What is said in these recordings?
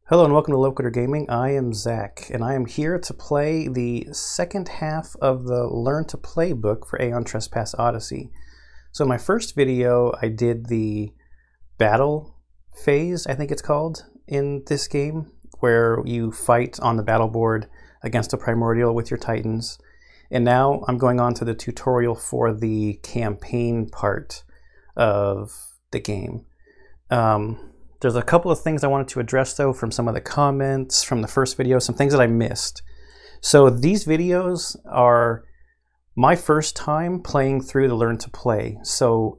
Hello and welcome to Locator Gaming. I am Zach, and I am here to play the second half of the Learn to Play book for Aeon Trespass Odyssey. So in my first video, I did the battle phase, I think it's called, in this game, where you fight on the battle board against a primordial with your titans. And now I'm going on to the tutorial for the campaign part of the game. There's a couple of things I wanted to address though from some of the comments from the first video, some things that I missed. So these videos are my first time playing through the Learn to Play. So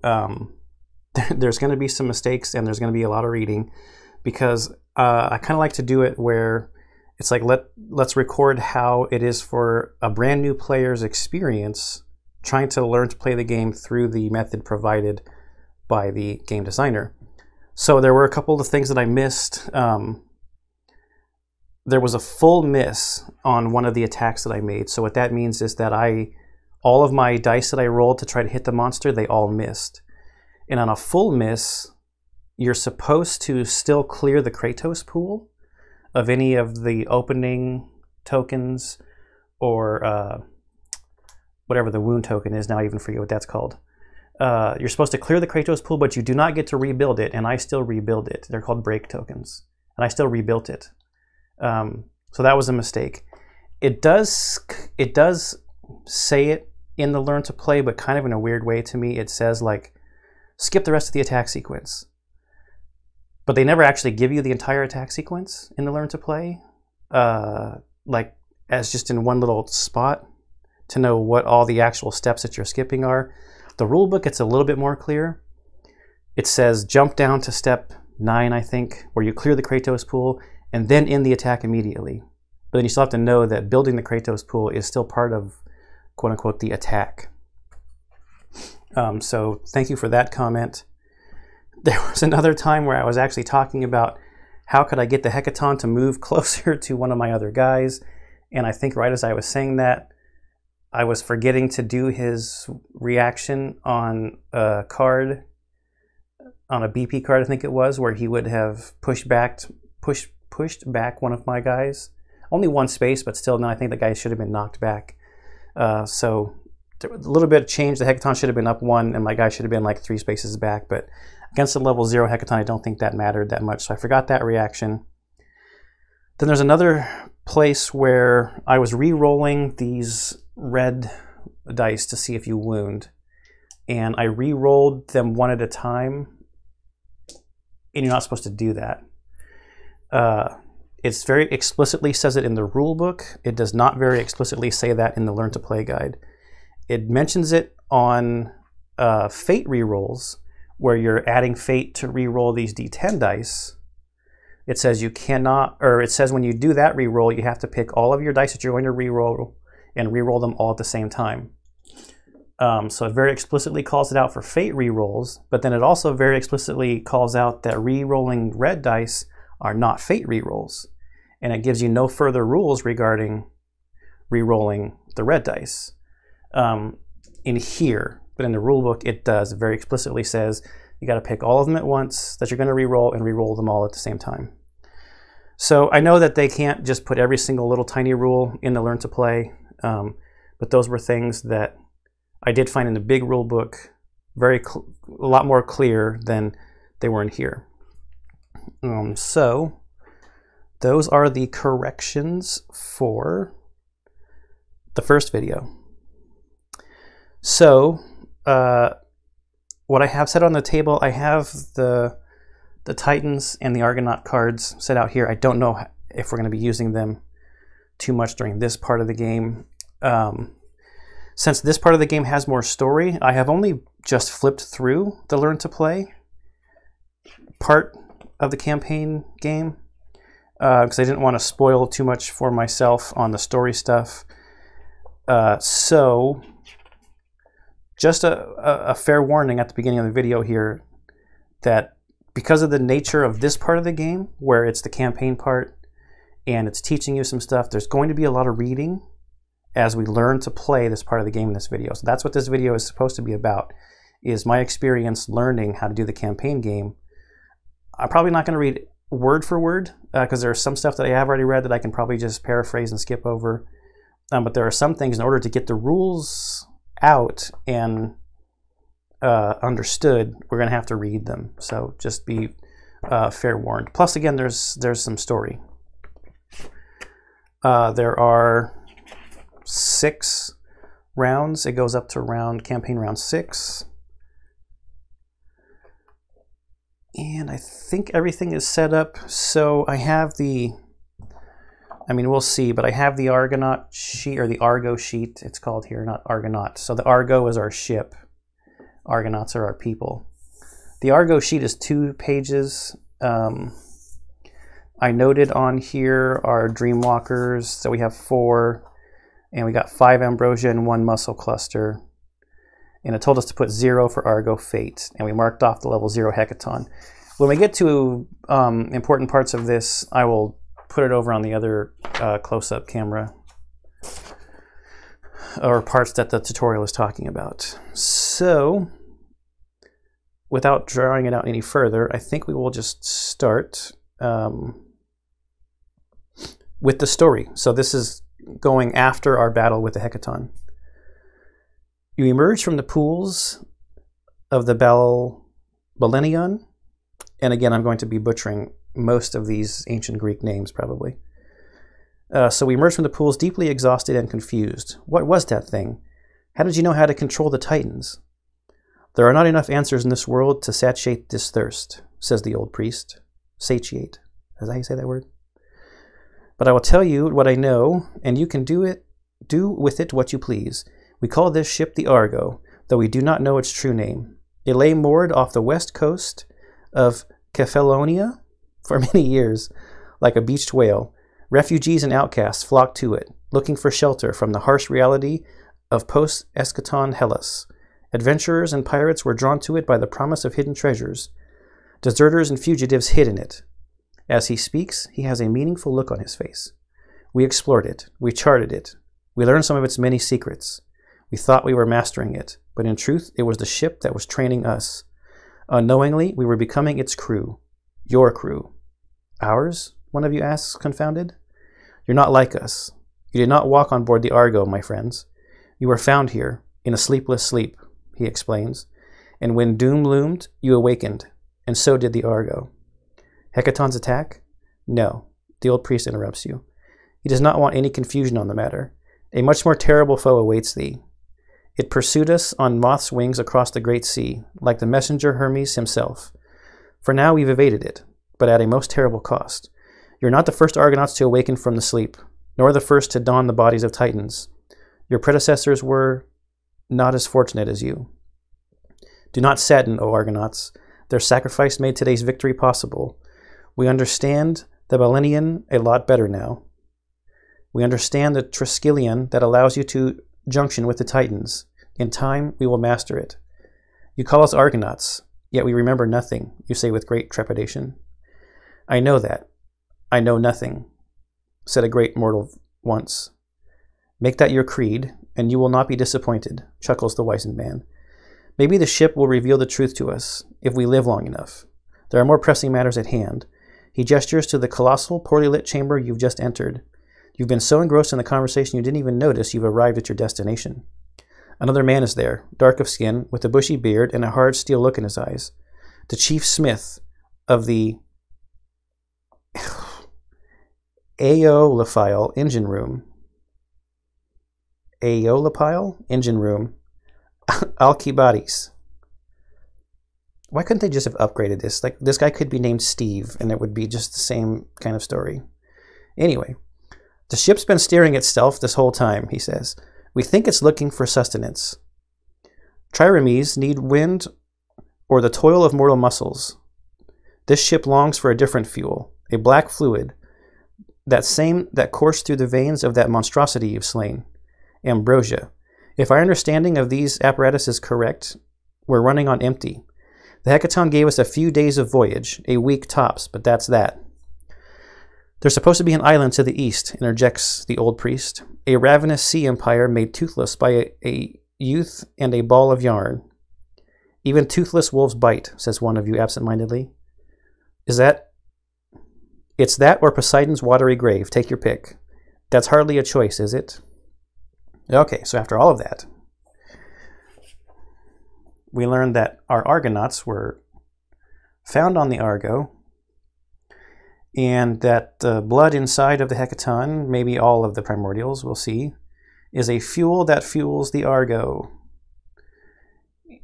there's going to be some mistakes and there's going to be a lot of reading because I kind of like to do it where it's like let's record how it is for a brand new player's experience trying to learn to play the game through the method provided by the game designer. So there were a couple of things that I missed. There was a full miss on one of the attacks that I made. So what that means is that all of my dice that I rolled to try to hit the monster, they all missed. And on a full miss, you're supposed to still clear the Kratos pool of any of the opening tokens or whatever the wound token is. Now I even forget what that's called. You're supposed to clear the Kratos pool, but you do not get to rebuild it, and I still rebuild it. They're called break tokens, and I still rebuilt it. So that was a mistake. It does say it in the Learn to Play, but kind of in a weird way to me. It says, like, skip the rest of the attack sequence. But they never actually give you the entire attack sequence in the Learn to Play, like, as just in one little spot to know what all the actual steps that you're skipping are. The rule book, it's a little bit more clear. It says jump down to step 9, I think, where you clear the Kratos pool and then end the attack immediately. But then you still have to know that building the Kratos pool is still part of, quote unquote, the attack. So thank you for that comment. There was another time where I was actually talking about how could I get the Hecaton to move closer to one of my other guys. And I think right as I was saying that, I was forgetting to do his reaction on a card, on a BP card, I think it was, where he would have pushed back one of my guys. Only one space, but still, no, I think the guy should have been knocked back. So there was a little bit of change. The Hecaton should have been up 1, and my guy should have been like 3 spaces back. But against the level 0 Hecaton, I don't think that mattered that much. So I forgot that reaction. Then there's another place where I was re-rolling these red dice to see if you wound, and I re-rolled them one at a time, and you're not supposed to do that. It's very explicitly says it in the rule book. It does not very explicitly say that in the Learn to Play guide. It mentions it on fate re-rolls, where you're adding fate to re-roll these d10 dice. It says you cannot, or it says when you do that re-roll, you have to pick all of your dice that you're going to re-roll and re-roll them all at the same time. So it very explicitly calls it out for fate re-rolls, but then it also very explicitly calls out that re-rolling red dice are not fate re-rolls. And it gives you no further rules regarding re-rolling the red dice in here. But in the rule book, it does. It very explicitly says you got to pick all of them at once that you're going to re-roll and re-roll them all at the same time. So I know that they can't just put every single little tiny rule in the Learn to Play. But those were things that I did find in the big rule book a lot more clear than they were in here. So those are the corrections for the first video. So what I have set on the table, I have the Titans and the Argonaut cards set out here. I don't know if we're going to be using them too much during this part of the game. Since this part of the game has more story, I have only just flipped through the Learn to Play part of the campaign game because I didn't want to spoil too much for myself on the story stuff. So just a fair warning at the beginning of the video here that because of the nature of this part of the game, where it's the campaign part and it's teaching you some stuff, there's going to be a lot of reading as we learn to play this part of the game in this video. So that's what this video is supposed to be about, is my experience learning how to do the campaign game. I'm probably not going to read word for word because there's some stuff that I have already read that I can probably just paraphrase and skip over. But there are some things, in order to get the rules out and understood, we're going to have to read them. So just be fair warned. Plus, again, there's some story. There are 6 rounds. It goes up to campaign round 6. And I think everything is set up. So I have we'll see, but I have the Argonaut sheet, or the Argo sheet, it's called here, not Argonaut. So the Argo is our ship. Argonauts are our people. The Argo sheet is 2 pages. I noted on here our Dreamwalkers, so we have 4, and we got 5 Ambrosia and 1 Muscle Cluster. And it told us to put 0 for Argo Fate, and we marked off the level 0 Hecaton. When we get to important parts of this, I will put it over on the other close-up camera, or parts that the tutorial is talking about. So, without drawing it out any further, I think we will just start with the story. So this is going after our battle with the Hecaton. You emerge from the pools of the Balenion, and again, I'm going to be butchering most of these ancient Greek names, probably. So we emerged from the pools deeply exhausted and confused. What was that thing? How did you know how to control the Titans? There are not enough answers in this world to satiate this thirst, says the old priest. Satiate. Is that how you say that word? But I will tell you what I know, and you can do with it what you please. We call this ship the Argo, though we do not know its true name. It lay moored off the west coast of Kephallonia for many years, like a beached whale. Refugees and outcasts flocked to it, looking for shelter from the harsh reality of post-eschaton Hellas. Adventurers and pirates were drawn to it by the promise of hidden treasures. Deserters and fugitives hid in it. As he speaks, he has a meaningful look on his face. We explored it. We charted it. We learned some of its many secrets. We thought we were mastering it, but in truth, it was the ship that was training us. Unknowingly, we were becoming its crew. Your crew. Ours? One of you asks, confounded. You're not like us. You did not walk on board the Argo, my friends. You were found here, in a sleepless sleep, he explains. And when doom loomed, you awakened, and so did the Argo. Hecaton's attack? No. The old priest interrupts you. He does not want any confusion on the matter. A much more terrible foe awaits thee. It pursued us on moth's wings across the great sea, like the messenger Hermes himself. For now we've evaded it, but at a most terrible cost. You're not the first Argonauts to awaken from the sleep, nor the first to don the bodies of Titans. Your predecessors were not as fortunate as you. Do not sadden, O Argonauts. Their sacrifice made today's victory possible. We understand the Balenion a lot better now. We understand the Triskelion that allows you to junction with the Titans. In time, we will master it. You call us Argonauts, yet we remember nothing, you say with great trepidation. I know that. I know nothing, said a great mortal once. Make that your creed, and you will not be disappointed, chuckles the wizened man. Maybe the ship will reveal the truth to us, if we live long enough. There are more pressing matters at hand. He gestures to the colossal, poorly lit chamber you've just entered. You've been so engrossed in the conversation you didn't even notice you've arrived at your destination. Another man is there, dark of skin, with a bushy beard and a hard steel look in his eyes. The chief smith of the Aeolipile engine room. Aeolipile engine room. Alcibiades. Why couldn't they just have upgraded this? Like, this guy could be named Steve, and it would be just the same kind of story. Anyway, the ship's been steering itself this whole time, he says. We think it's looking for sustenance. Triremes need wind or the toil of mortal muscles. This ship longs for a different fuel, a black fluid, that same that coursed through the veins of that monstrosity you've slain. Ambrosia. If our understanding of these apparatus is correct, we're running on empty. The Hecaton gave us a few days of voyage, a week tops, but that's that. There's supposed to be an island to the east, interjects the old priest. A ravenous sea empire made toothless by a youth and a ball of yarn. Even toothless wolves bite, says one of you absent-mindedly. Is that It's that or Poseidon's watery grave. Take your pick. That's hardly a choice, is it? Okay, so after all of that, we learned that our Argonauts were found on the Argo, and that the blood inside of the Hecaton, maybe all of the primordials, we'll see, is a fuel that fuels the Argo.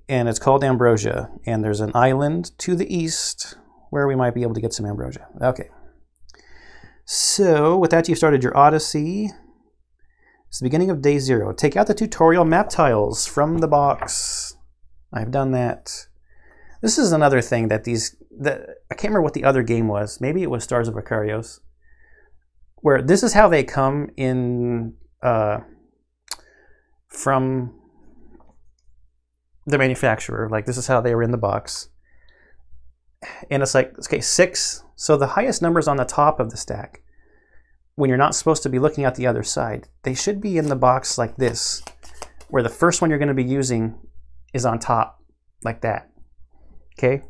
And it's called ambrosia. And there's an island to the east where we might be able to get some ambrosia. Okay. So with that, you've started your Odyssey. It's the beginning of day 0. Take out the tutorial map tiles from the box. I've done that. This is another thing that I can't remember what the other game was. Maybe it was Stars of Icarios, where this is how they come in from the manufacturer. Like, this is how they were in the box. And it's like, okay, 6. So the highest numbers on the top of the stack, when you're not supposed to be looking at the other side, they should be in the box like this, where the first one you're going to be using is on top, like that. Okay?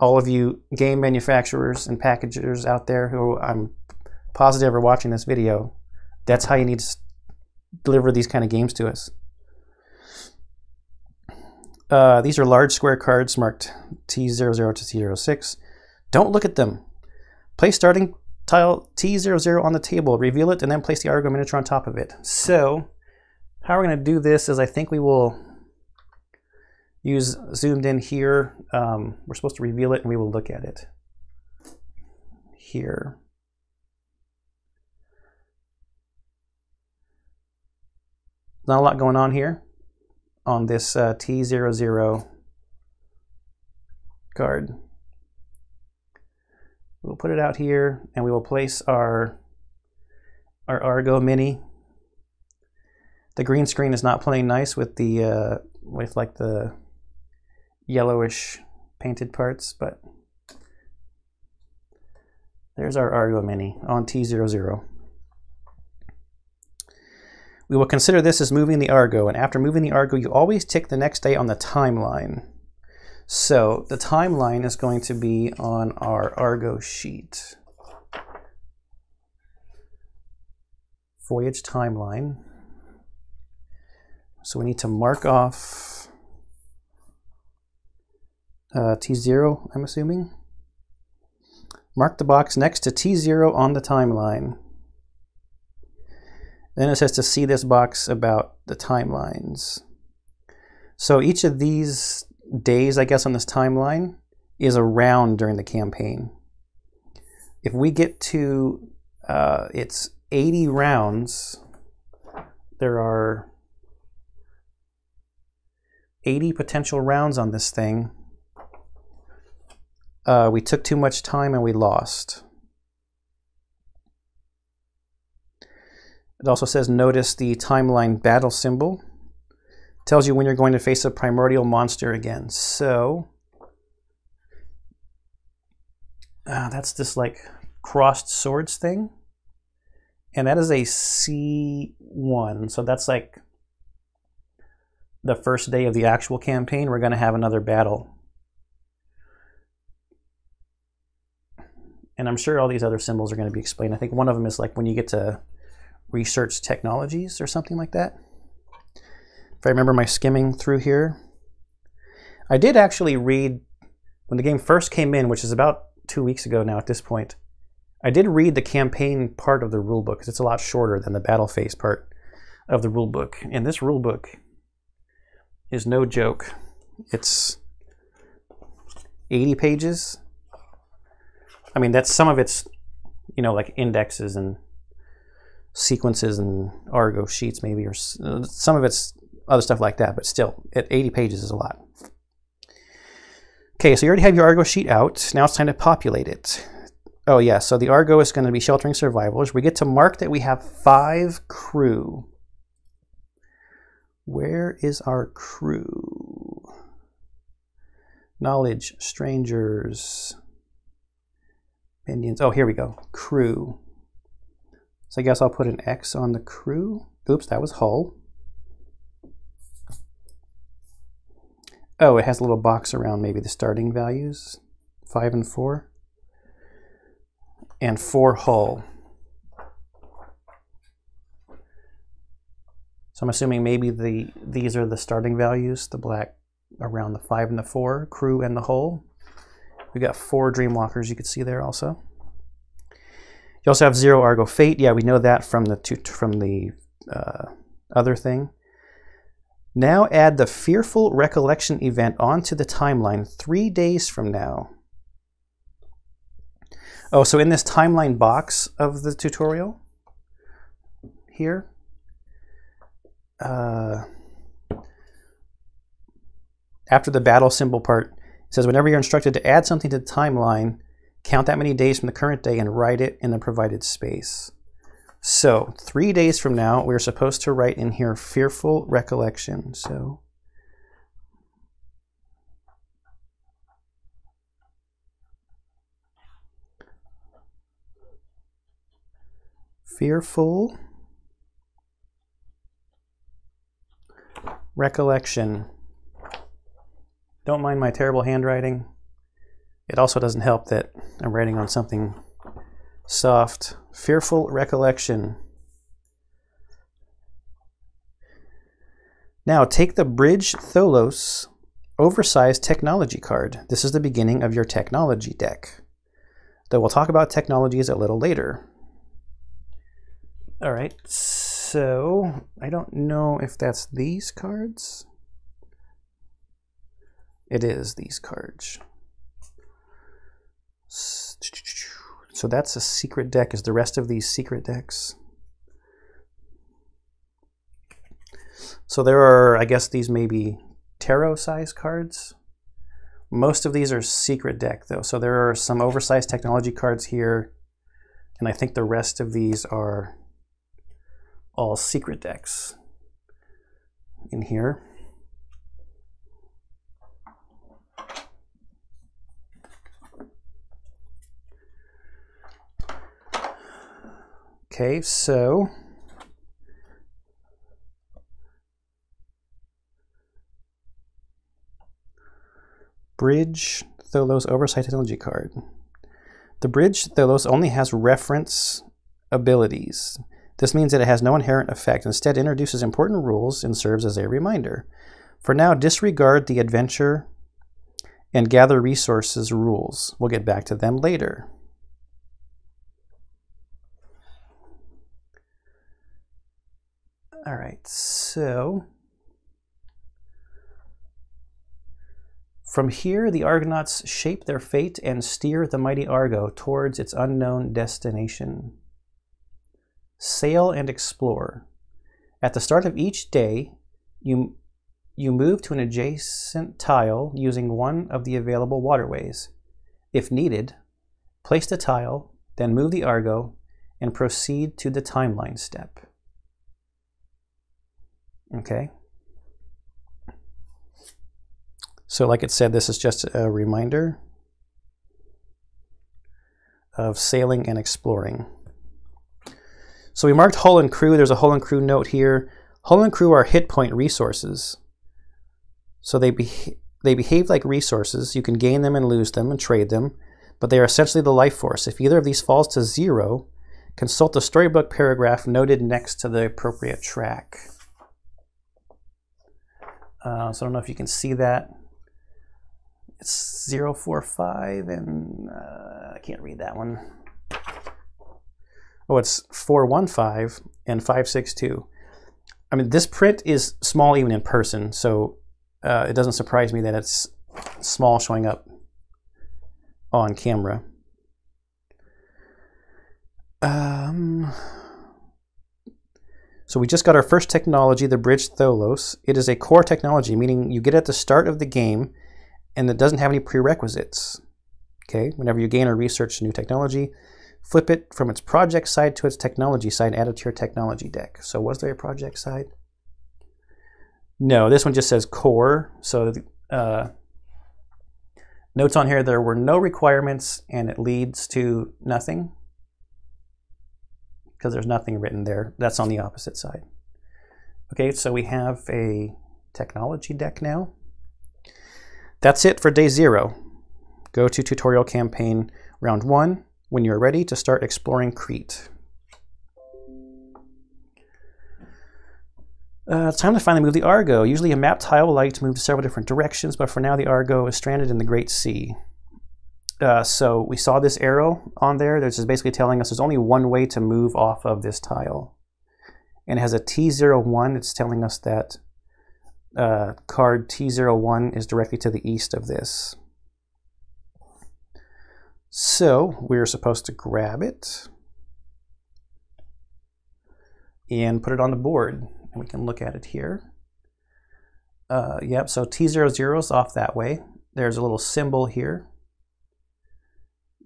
All of you game manufacturers and packagers out there who I'm positive are watching this video, that's how you need to deliver these kind of games to us. These are large square cards marked T00 to T06. Don't look at them. Place starting tile T00 on the table, reveal it, and then place the Argo miniature on top of it. So, how we're going to do this is I think we will use zoomed in here. We're supposed to reveal it and we will look at it here. Not a lot going on here on this T00 card. We'll put it out here and we will place our Argo Mini. The green screen is not playing nice with the like the yellowish painted parts, but there's our Argo Mini on T00. We will consider this as moving the Argo, and after moving the Argo, you always tick the next day on the timeline. So the timeline is going to be on our Argo sheet. Voyage timeline. So we need to mark off T0, I'm assuming. Mark the box next to T0 on the timeline. Then it says to see this box about the timelines. So each of these days, I guess, on this timeline is a round during the campaign. If we get to it's 80 rounds, there are 80 potential rounds on this thing. We took too much time and we lost. It also says notice the timeline battle symbol. Tells you when you're going to face a primordial monster again. So that's this like crossed swords thing. And that is a C1. So that's like the first day of the actual campaign. We're going to have another battle. And I'm sure all these other symbols are going to be explained. I think one of them is like when you get to research technologies or something like that. If I remember my skimming through here. I did actually read, when the game first came in, which is about 2 weeks ago now at this point, I did read the campaign part of the rulebook because it's a lot shorter than the battle phase part of the rulebook. And this rulebook is no joke. It's 80 pages. I mean, that's some of it's, you know, like indexes and sequences and Argo sheets maybe, or some of it's other stuff like that, but still, at 80 pages is a lot. Okay, so you already have your Argo sheet out. Now it's time to populate it. Oh yeah, so the Argo is going to be sheltering survivors. We get to mark that we have 5 crew. Where is our crew? Knowledge, strangers, minions. Oh, here we go. Crew. So I guess I'll put an X on the crew. Oops, that was hull. Oh, it has a little box around maybe the starting values, 5 and 4. and 4 hull. So I'm assuming maybe these are the starting values, the black around the 5 and the 4, crew and the hull. We got 4 Dreamwalkers you could see there also. You also have 0 Argo Fate. Yeah, we know that from the other thing. Now add the Fearful Recollection event onto the timeline 3 days from now. Oh, so in this timeline box of the tutorial here, after the battle symbol part, it says whenever you're instructed to add something to the timeline, count that many days from the current day and write it in the provided space. So 3 days from now, we're supposed to write in here Fearful Recollection. So Fearful Recollection. Don't mind my terrible handwriting. It also doesn't help that I'm writing on something soft. Fearful Recollection. Now take the Bridge Tholos oversized technology card. This is the beginning of your technology deck, though we'll talk about technologies a little later. All right, so I don't know if that's these cards. It is these cards. So that's a secret deck. Is the rest of these secret decks? So there are, I guess these may be tarot size cards. Most of these are secret deck though. So there are some oversized technology cards here. And I think the rest of these are all secret decks in here. Okay, so Bridge Tholos Oversight Technology card. The Bridge Tholos only has reference abilities. This means that it has no inherent effect. Instead, it introduces important rules and serves as a reminder. For now, disregard the adventure and gather resources rules. We'll get back to them later. All right, so from here, the Argonauts shape their fate and steer the mighty Argo towards its unknown destination. Sail and explore. At the start of each day, you move to an adjacent tile using one of the available waterways. If needed, place the tile, then move the Argo, and proceed to the timeline step. Okay. So like it said, this is just a reminder of sailing and exploring. So we marked hull and crew. There's a hull and crew note here. Hull and crew are hit point resources. So they behave like resources. You can gain them and lose them and trade them, but they are essentially the life force. If either of these falls to 0, consult the storybook paragraph noted next to the appropriate track. So I don't know if you can see that. It's 045 and I can't read that one. Oh, it's 415 and 562. I mean, this print is small even in person, so it doesn't surprise me that it's small showing up on camera. So we just got our first technology, the Bridge Tholos. It is a core technology, meaning you get it at the start of the game and it doesn't have any prerequisites. Okay, whenever you gain or research a new technology, flip it from its project side to its technology side and add it to your technology deck. So was there a project side? No, this one just says core. So notes on here, there were no requirements and it leads to nothing, because there's nothing written there. That's on the opposite side. Okay, so we have a technology deck now. That's it for day 0. Go to tutorial campaign round 1 when you're ready to start exploring Crete. It's time to finally move the Argo. Usually a map tile will allow you to move to several different directions, but for now the Argo is stranded in the Great Sea. So we saw this arrow on there. This is basically telling us there's only one way to move off of this tile. And it has a T01. It's telling us that card T01 is directly to the east of this. So we're supposed to grab it and put it on the board. And we can look at it here. Yep, so T00 is off that way. There's a little symbol here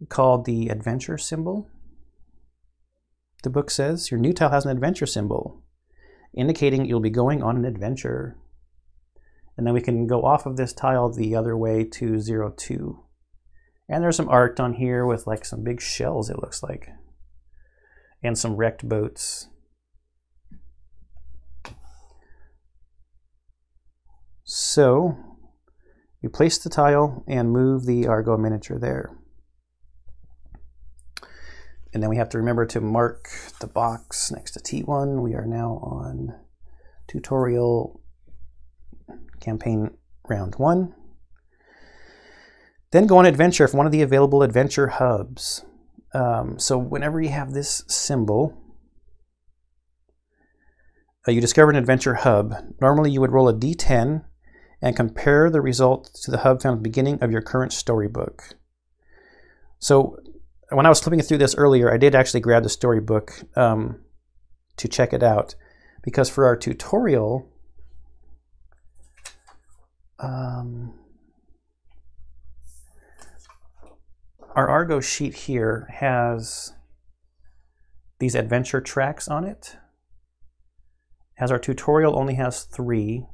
called the adventure symbol. The book says your new tile has an adventure symbol, indicating you'll be going on an adventure. And then we can go off of this tile the other way to 02. And there's some art on here with like some big shells, it looks like, and some wrecked boats. So you place the tile and move the Argo miniature there. And then we have to remember to mark the box next to T1. We are now on tutorial campaign round 1. Then go on adventure from one of the available adventure hubs. So whenever you have this symbol, you discover an adventure hub. Normally you would roll a D10 and compare the result to the hub found at the beginning of your current storybook. So when I was flipping through this earlier, I did actually grab the storybook to check it out, because for our tutorial, our Argo sheet here has these adventure tracks on it. As our tutorial only has 3,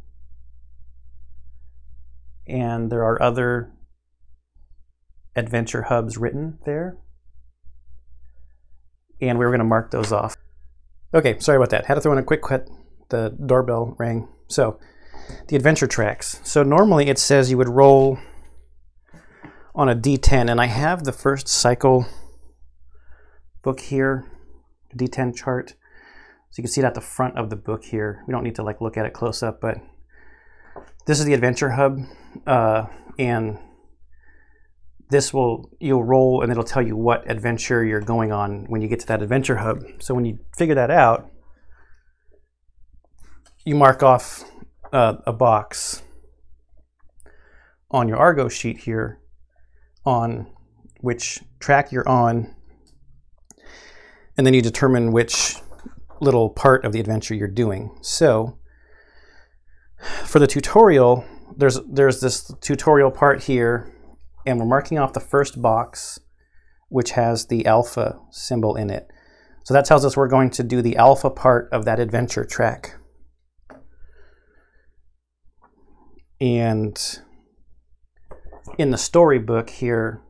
and there are other adventure hubs written there, and we were going to mark those off. Okay, sorry about that. Had to throw in a quick cut. The doorbell rang. So the adventure tracks. So normally it says you would roll on a D10, and I have the first cycle book here, D10 chart. So you can see it at the front of the book here. We don't need to like look at it close up, but this is the adventure hub, and this you'll roll and it'll tell you what adventure you're going on when you get to that adventure hub. So when you figure that out, you mark off a box on your Argo sheet here on which track you're on, and then you determine which little part of the adventure you're doing. So for the tutorial, there's this tutorial part here, and we're marking off the first box, which has the alpha symbol in it. So that tells us we're going to do the alpha part of that adventure track. And in the storybook here,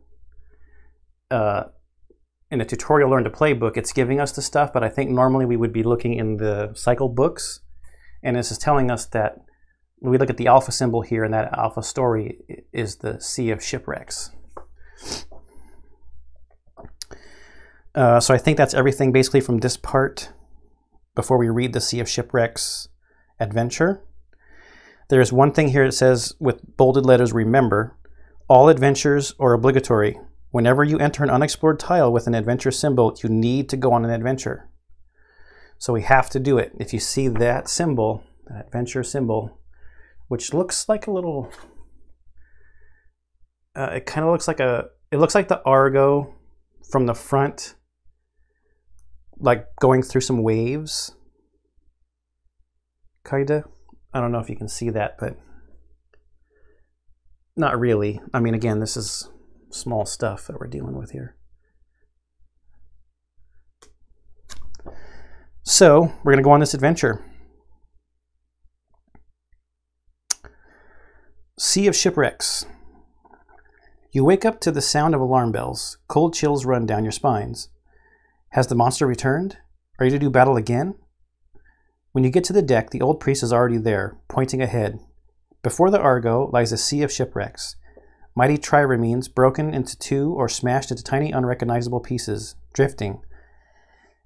in the tutorial Learn to Play book, it's giving us the stuff, but I think normally we would be looking in the cycle books, and this is telling us that when we look at the alpha symbol here, and that alpha story is the Sea of Shipwrecks. So I think that's everything basically from this part before we read the Sea of Shipwrecks adventure. There's one thing here that says with bolded letters, remember, all adventures are obligatory. Whenever you enter an unexplored tile with an adventure symbol, you need to go on an adventure. So we have to do it. If you see that symbol, that adventure symbol, which looks like a little, it kind of looks like it looks like the Argo from the front, like going through some waves, kinda. I don't know if you can see that, but not really. I mean, again, this is small stuff that we're dealing with here. So we're going to go on this adventure. Sea of Shipwrecks. You wake up to the sound of alarm bells. Cold chills run down your spines. Has the monster returned? Are you to do battle again? When you get to the deck, the old priest is already there, pointing ahead. Before the Argo lies a sea of shipwrecks. Mighty triremes broken into two or smashed into tiny unrecognizable pieces, drifting.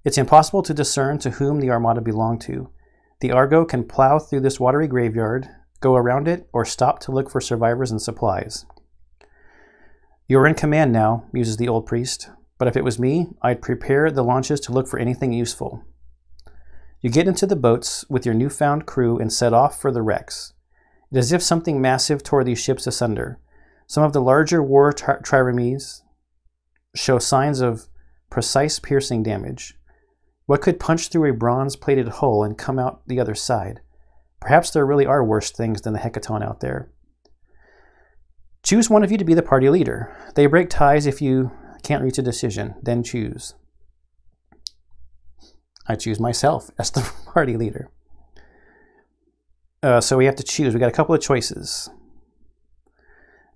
It's impossible to discern to whom the armada belonged to. The Argo can plow through this watery graveyard, go around it, or stop to look for survivors and supplies. You're in command now, muses the old priest, but if it was me, I'd prepare the launches to look for anything useful. You get into the boats with your newfound crew and set off for the wrecks. It is as if something massive tore these ships asunder. Some of the larger war triremes show signs of precise piercing damage. What could punch through a bronze-plated hull and come out the other side? Perhaps there really are worse things than the Hecaton out there. Choose one of you to be the party leader. They break ties if you can't reach a decision. Then choose. I choose myself as the party leader. So we have to choose. We got a couple of choices.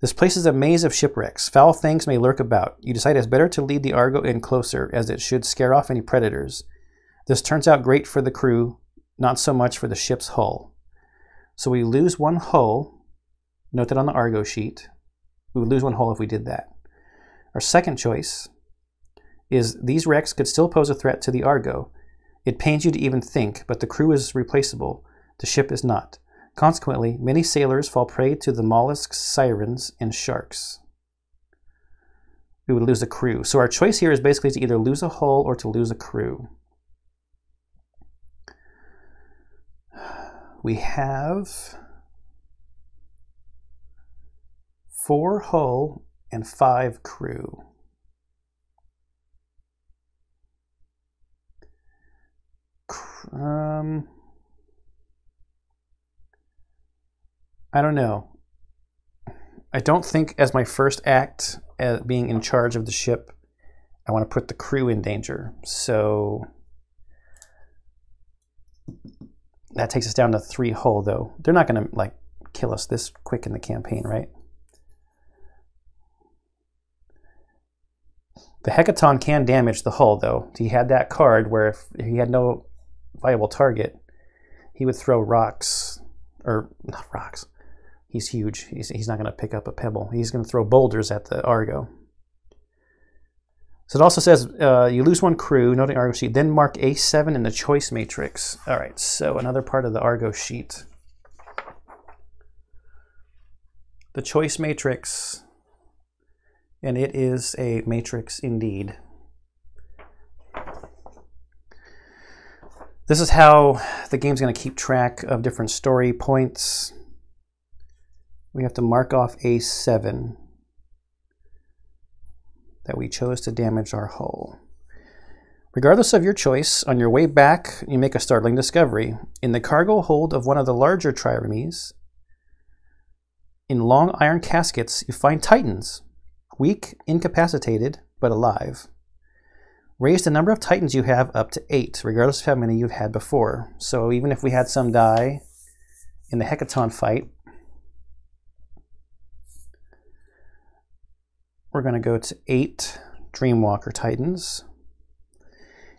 This place is a maze of shipwrecks. Foul things may lurk about. You decide it's better to lead the Argo in closer, as it should scare off any predators. This turns out great for the crew, not so much for the ship's hull. So we lose one hull. Note that on the Argo sheet. We would lose one hull if we did that. Our second choice is these wrecks could still pose a threat to the Argo. It pains you to even think, but the crew is replaceable. The ship is not. Consequently, many sailors fall prey to the mollusks, sirens, and sharks. We would lose a crew. So our choice here is basically to either lose a hull or to lose a crew. We have 4 hull and 5 crew. I don't know. I don't think as my first act, as being in charge of the ship, I want to put the crew in danger. So that takes us down to 3 hull, though. They're not going to like kill us this quick in the campaign, right? The Hecaton can damage the hull, though. He had that card where if he had no viable target, he would throw rocks, or not rocks. He's huge. He's not going to pick up a pebble. He's going to throw boulders at the Argo. So it also says you lose 1 crew, noting Argo sheet, then mark A7 in the choice matrix. All right, so another part of the Argo sheet. The choice matrix, and it is a matrix indeed. This is how the game's going to keep track of different story points. We have to mark off A7 that we chose to damage our hull. Regardless of your choice, on your way back, you make a startling discovery. In the cargo hold of one of the larger triremes, in long iron caskets, you find titans, weak, incapacitated, but alive. Raise the number of titans you have up to 8, regardless of how many you've had before. So even if we had some die in the Hecaton fight, we're going to go to 8 Dreamwalker Titans.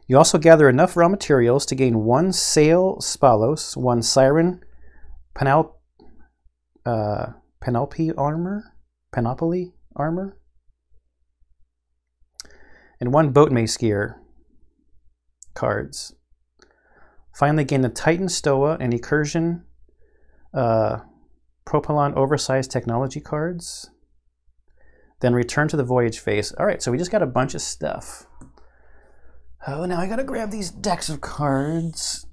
You also gather enough raw materials to gain 1 Sail Spalos, 1 Siren Panoply armor, and 1 Boat Mace gear cards. Finally, gain the Titan Stoa and Incursion Propylon Oversized Technology cards. Then return to the voyage phase. All right, so we just got a bunch of stuff. Oh, now I gotta grab these decks of cards.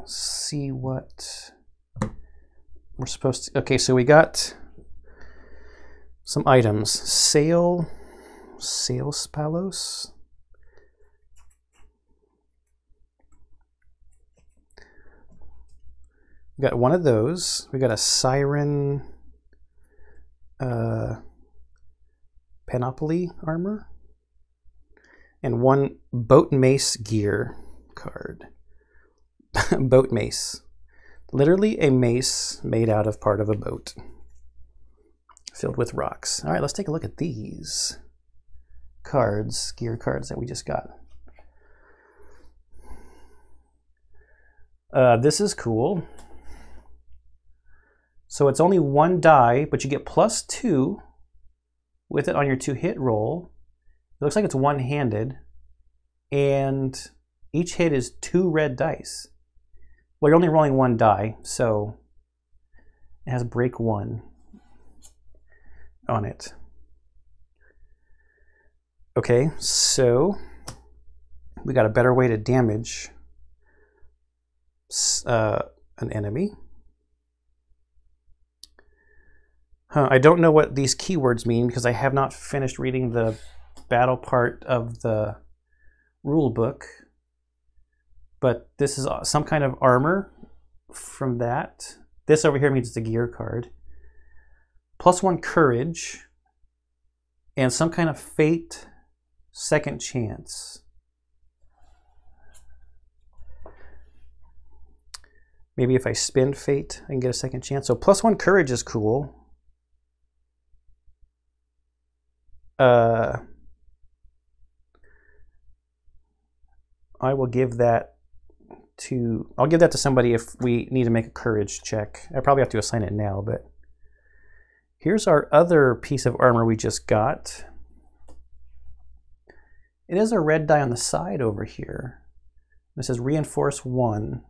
See what we're supposed to. Okay, so we got some items. Sail Spalos. We got one of those. We got a Siren Panoply armor, and 1 Boat Mace gear card. Boat Mace. Literally a mace made out of part of a boat, filled with rocks. All right, let's take a look at these cards, gear cards that we just got. This is cool. So it's only one die, but you get +2 with it on your 2-hit roll. It looks like it's one-handed, and each hit is 2 red dice. Well, you're only rolling 1 die, so it has break 1 on it. Okay, so we got a better way to damage an enemy. I don't know what these keywords mean because I have not finished reading the battle part of the rule book, but this is some kind of armor from that. This over here means it's a gear card. +1 courage and some kind of fate, second chance. Maybe if I spin fate, I can get a second chance. So +1 courage is cool. I will give that to, I'll give that to somebody if we need to make a courage check. I probably have to assign it now, but here's our other piece of armor we just got. It is a red die on the side over here. This is reinforce 1.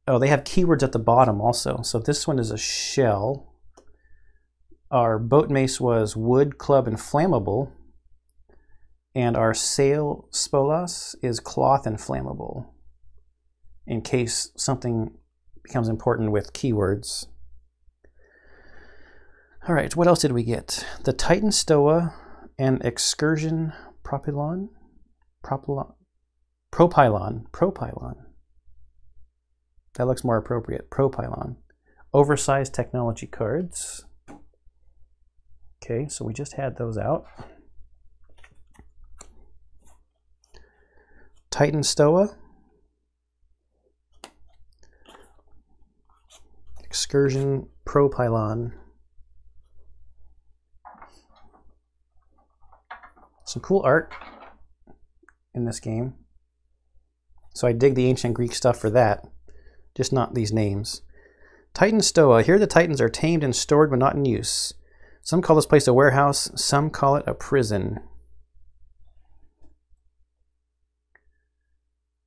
Oh, they have keywords at the bottom also. So this one is a shell. Our boat mace was wood, club, and flammable. And our sail spolas is cloth and flammable, in case something becomes important with keywords. All right, what else did we get? The Titan Stoa and Excursion Propylon. That looks more appropriate. Propylon. Oversized technology cards. Okay, so we just had those out. Titan Stoa. Excursion Propylon. Some cool art in this game. So I dig the ancient Greek stuff for that, just not these names. Titan Stoa. Here the Titans are tamed and stored but not in use. Some call this place a warehouse, some call it a prison.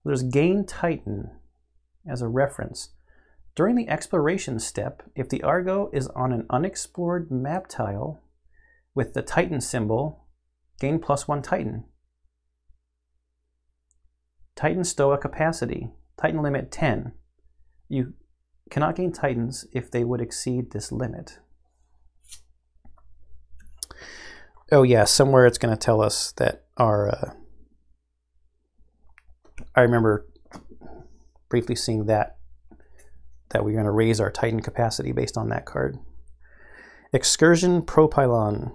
There's Gain Titan as a reference. During the exploration step, if the Argo is on an unexplored map tile with the Titan symbol, gain +1 Titan. Titan Stoa capacity. Titan limit 10. You cannot gain Titans if they would exceed this limit. Oh yeah, somewhere it's going to tell us that our... I remember briefly seeing that we're going to raise our Titan capacity based on that card. Excursion Propylon.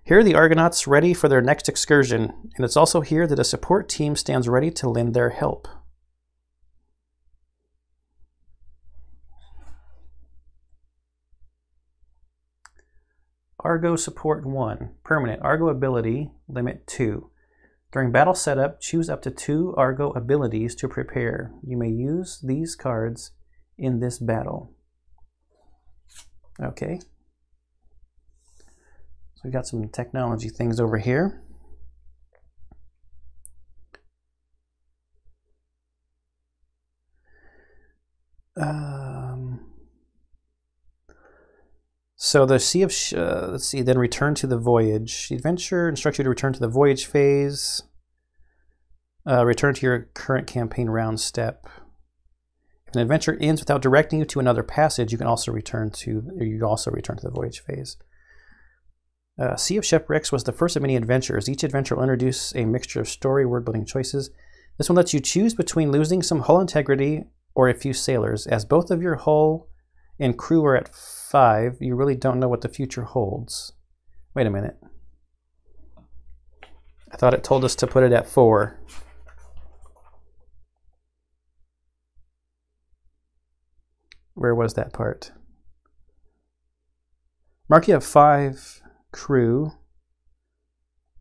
Here are the Argonauts ready for their next excursion, and it's also here that a support team stands ready to lend their help. Argo Support 1. Permanent. Argo ability, limit 2. During battle setup, choose up to 2 Argo abilities to prepare. You may use these cards in this battle. Okay. So we got some technology things over here. So the Sea of, let's see, then return to the voyage. The adventure instructs you to return to the voyage phase. Return to your current campaign round step. If an adventure ends without directing you to another passage, you can also return to the voyage phase. Sea of Shipwrecks was the first of many adventures. Each adventure will introduce a mixture of story, word-building choices. This one lets you choose between losing some hull integrity or a few sailors. As both of your hull and crew are at 5, you really don't know what the future holds. Wait a minute. I thought it told us to put it at 4. Where was that part? Mark you have 5 crew.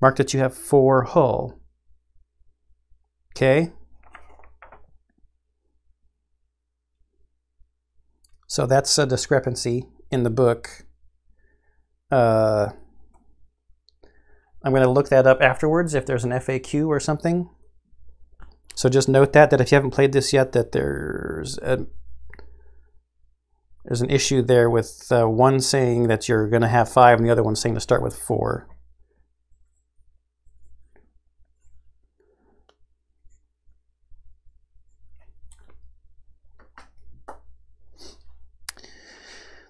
Mark that you have 4 hull. Okay. So that's a discrepancy in the book. I'm going to look that up afterwards if there's an FAQ or something. So just note that if you haven't played this yet, that there's an issue there with one saying that you're going to have 5 and the other one saying to start with 4.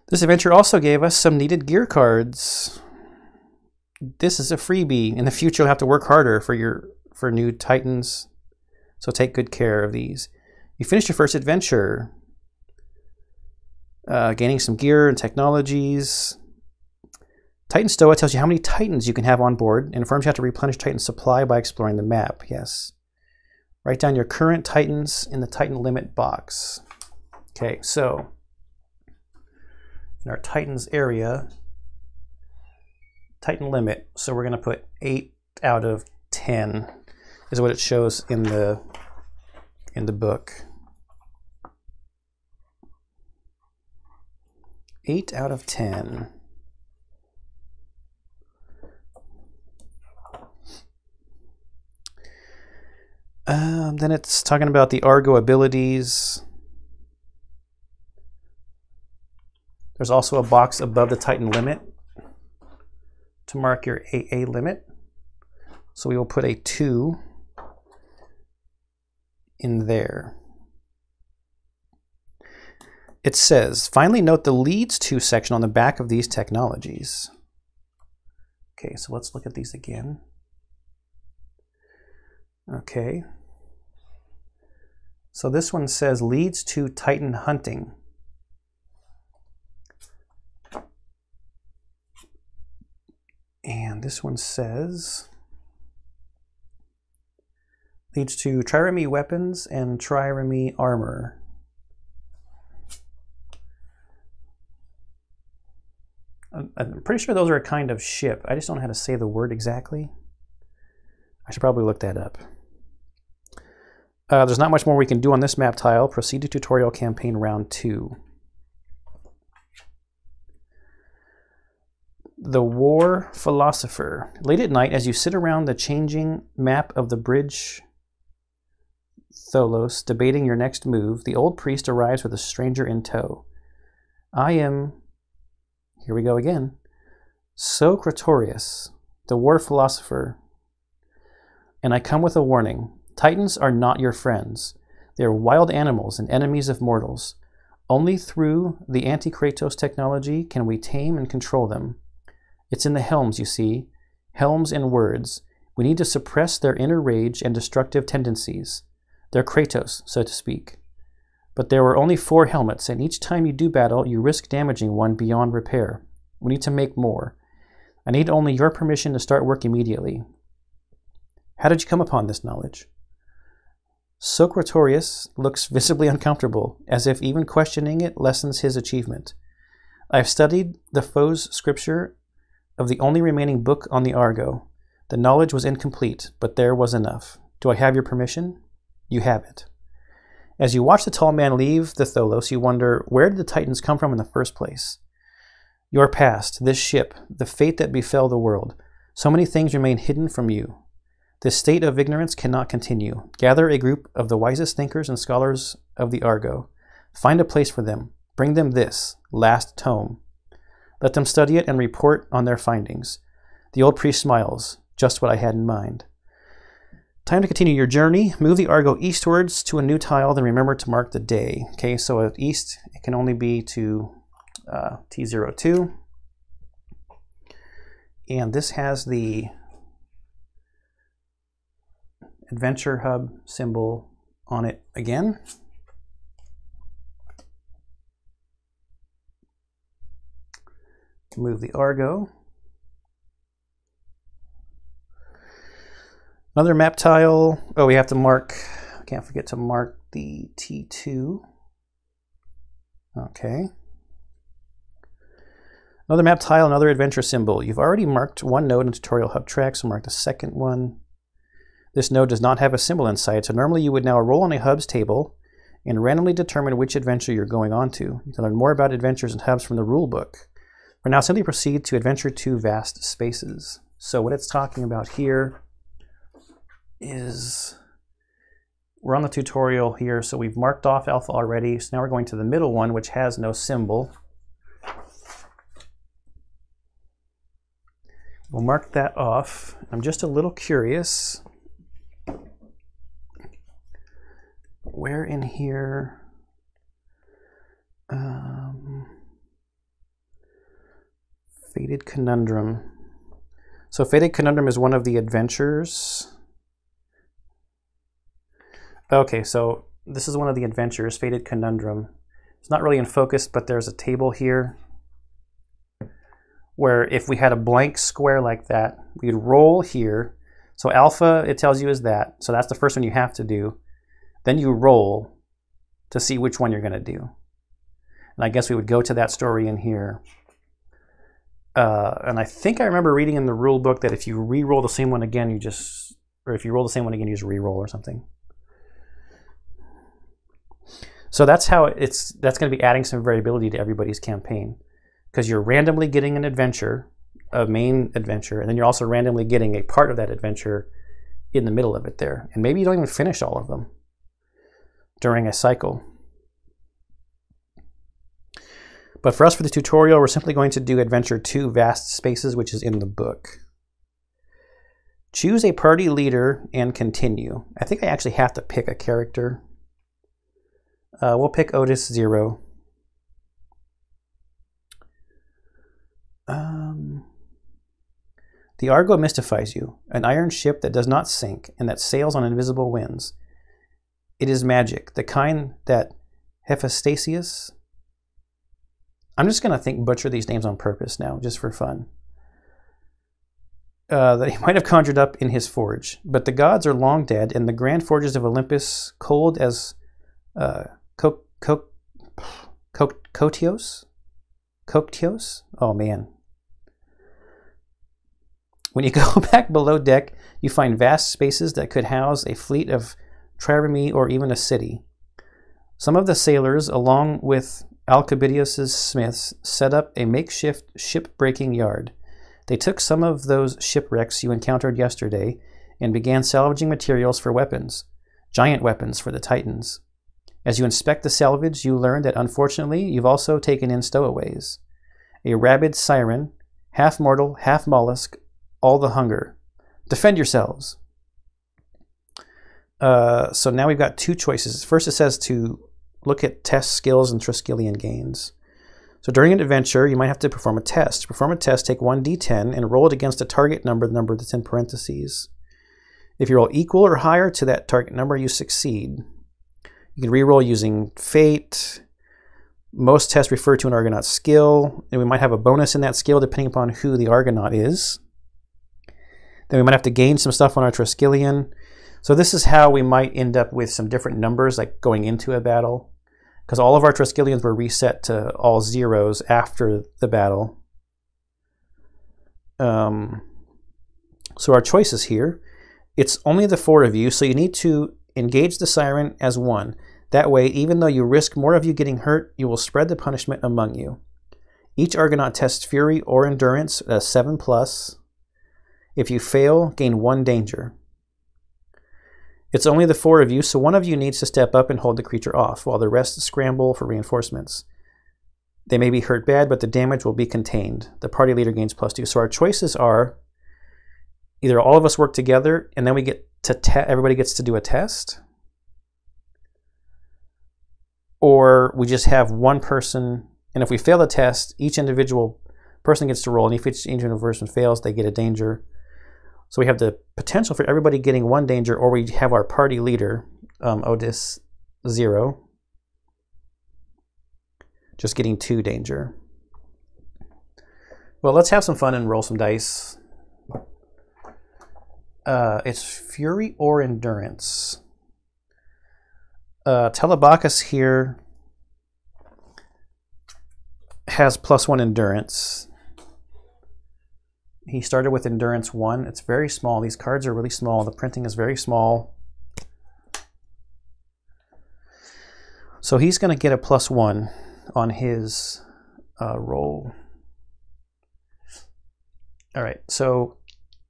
This adventure also gave us some needed gear cards. This is a freebie. In the future, you'll have to work harder for new Titans, so take good care of these. You finished your first adventure, gaining some gear and technologies. Titan Stoa tells you how many Titans you can have on board and informs you how to replenish Titan supply by exploring the map. Yes. Write down your current Titans in the Titan limit box. Okay, so in our Titans area, Titan limit, so we're going to put 8 out of 10 is what it shows in the book. 8 out of 10. Then it's talking about the Argo abilities. There's also a box above the Titan limit to mark your AA limit. So we will put a 2 in there. It says, finally note the leads to section on the back of these technologies. Okay, so let's look at these again. Okay. So this one says leads to Titan hunting. And this one says leads to trireme weapons and trireme armor. I'm pretty sure those are a kind of ship. I just don't know how to say the word exactly. I should probably look that up. There's not much more we can do on this map tile. Proceed to tutorial campaign round 2. The War Philosopher. Late at night, as you sit around the changing map of the bridge Tholos, debating your next move, the old priest arrives with a stranger in tow. I am, here we go again, Socratorius, the War Philosopher, and I come with a warning. Titans are not your friends. They are wild animals and enemies of mortals. Only through the anti-Kratos technology can we tame and control them. It's in the helms, you see. Helms and words. We need to suppress their inner rage and destructive tendencies. They're Kratos, so to speak. But there were only 4 helmets, and each time you do battle, you risk damaging one beyond repair. We need to make more. I need only your permission to start work immediately. How did you come upon this knowledge? Socratorius looks visibly uncomfortable, as if even questioning it lessens his achievement. I've studied the foe's scripture of the only remaining book on the Argo. The knowledge was incomplete, but there was enough. Do I have your permission? You have it. As you watch the tall man leave the Tholos, you wonder, where did the Titans come from in the first place? Your past, this ship, the fate that befell the world. So many things remain hidden from you. This state of ignorance cannot continue. Gather a group of the wisest thinkers and scholars of the Argo. Find a place for them. Bring them this, last tome. Let them study it and report on their findings. The old priest smiles. Just what I had in mind. Time to continue your journey. Move the Argo eastwards to a new tile, then remember to mark the day. Okay, so at east, it can only be to T02. And this has the Adventure Hub symbol on it again. Move the Argo. Another map tile. Oh, we have to mark, can't forget to mark the T2. Okay. Another map tile, another adventure symbol. You've already marked one node in Tutorial Hub track, so mark the second one. This node does not have a symbol inside, so normally you would now roll on a hubs table and randomly determine which adventure you're going on to. You can learn more about adventures and hubs from the rulebook. For now, simply proceed to Adventure 2 Vast Spaces. So what it's talking about here is we're on the tutorial here, so we've marked off alpha already. So now we're going to the middle one, which has no symbol. We'll mark that off. I'm just a little curious. Where in here? Fated Conundrum. So Fated Conundrum is one of the adventures. Okay, so this is one of the adventures, Fated Conundrum. It's not really in focus, but there's a table here where if we had a blank square like that, we'd roll here. So alpha, it tells you, is that. So that's the first one you have to do. Then you roll to see which one you're going to do. And I guess we would go to that story in here. And I think I remember reading in the rule book that if you re-roll the same one again, or if you roll the same one again, you just re-roll or something. So that's how that's going to be adding some variability to everybody's campaign, because you're randomly getting an adventure, a main adventure, and then you're also randomly getting a part of that adventure in the middle of it there. And maybe you don't even finish all of them during a cycle. But for us, for the tutorial, we're simply going to do Adventure 2 Vast Spaces, which is in the book. Choose a party leader and continue. I think I actually have to pick a character. We'll pick Otis 0. The Argo mystifies you, an iron ship that does not sink and that sails on invisible winds. It is magic, the kind that Hephaestasius... I'm just going to butcher these names on purpose now, just for fun. That he might have conjured up in his forge. But the gods are long dead, and the grand forges of Olympus, cold as Kotios? Oh man. When you go back below deck, you find vast spaces that could house a fleet of trireme or even a city. Some of the sailors, along with Alcibiades' smiths, set up a makeshift ship-breaking yard. They took some of those shipwrecks you encountered yesterday and began salvaging materials for weapons, giant weapons for the Titans. As you inspect the salvage, you learn that unfortunately you've also taken in stowaways. A rabid siren, half mortal, half mollusk, all the hunger. Defend yourselves. So now we've got two choices. First, it says to look at test skills and Triskelion gains. So during an adventure, you might have to perform a test. To perform a test, take 1d10 and roll it against a target number, the number that's in parentheses. If you roll equal or higher to that target number, you succeed. You can reroll using fate. Most tests refer to an Argonaut skill, and we might have a bonus in that skill depending upon who the Argonaut is. Then we might have to gain some stuff on our Triskelion. So this is how we might end up with some different numbers, like going into a battle, because all of our Triskelions were reset to all zeros after the battle. So our choices here, it's only the 4 of you, so you need to engage the siren as 1. That way, even though you risk more of you getting hurt, you will spread the punishment among you. Each Argonaut tests Fury or Endurance at 7+. If you fail, gain 1 danger. It's only the 4 of you, so one of you needs to step up and hold the creature off, while the rest scramble for reinforcements. They may be hurt bad, but the damage will be contained. The party leader gains +2. So our choices are either all of us work together, and then we get to everybody gets to do a test, or we just have one person, and if we fail the test, each individual person gets to roll, and if each individual person fails, they get a danger. So we have the potential for everybody getting 1 danger, or we have our party leader, Otis 0, just getting 2 danger. Well, let's have some fun and roll some dice. It's Fury or Endurance. Telebacchus here has +1 Endurance. He started with Endurance 1. It's very small. These cards are really small. The printing is very small. So he's going to get a +1 on his roll. All right, so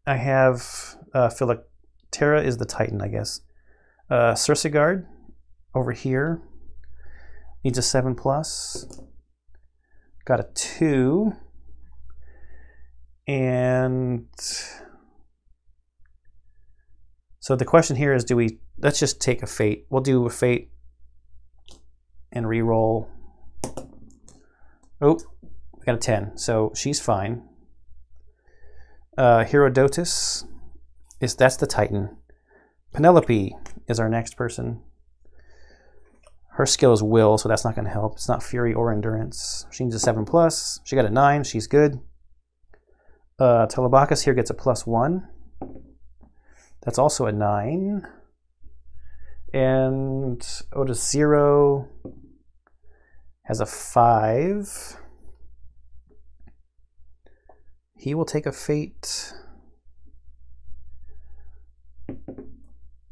I have Philoctera is the Titan, I guess. Cersegard over here needs a 7+. Got a 2. And so the question here is, let's just take a fate. We'll do a fate and re-roll. Oh, we got a 10, so she's fine. Herodotus, that's the Titan. Penelope is our next person. Her skill is will, so that's not going to help. It's not fury or endurance. She needs a 7+. She got a 9, she's good. Telebacus here gets a +1. That's also a 9. And Otis 0 has a 5. He will take a fate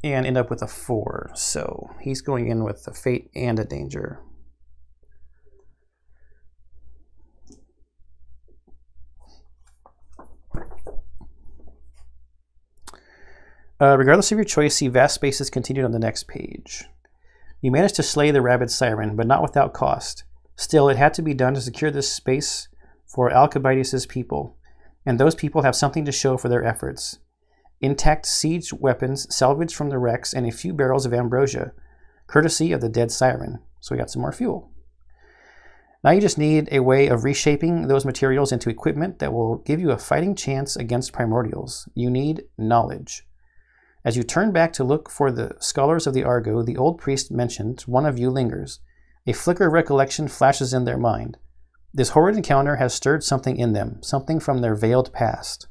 and end up with a 4. So he's going in with a fate and a danger. Regardless of your choice, see vast spaces continued on the next page. You managed to slay the rabid siren, but not without cost. Still, it had to be done to secure this space for Alcibiades' people, and those people have something to show for their efforts. Intact siege weapons salvaged from the wrecks and a few barrels of ambrosia, courtesy of the dead siren. So we got some more fuel. Now you just need a way of reshaping those materials into equipment that will give you a fighting chance against primordials. You need knowledge. As you turn back to look for the scholars of the Argo, the old priest mentioned one of you lingers. A flicker of recollection flashes in their mind. This horrid encounter has stirred something in them, something from their veiled past.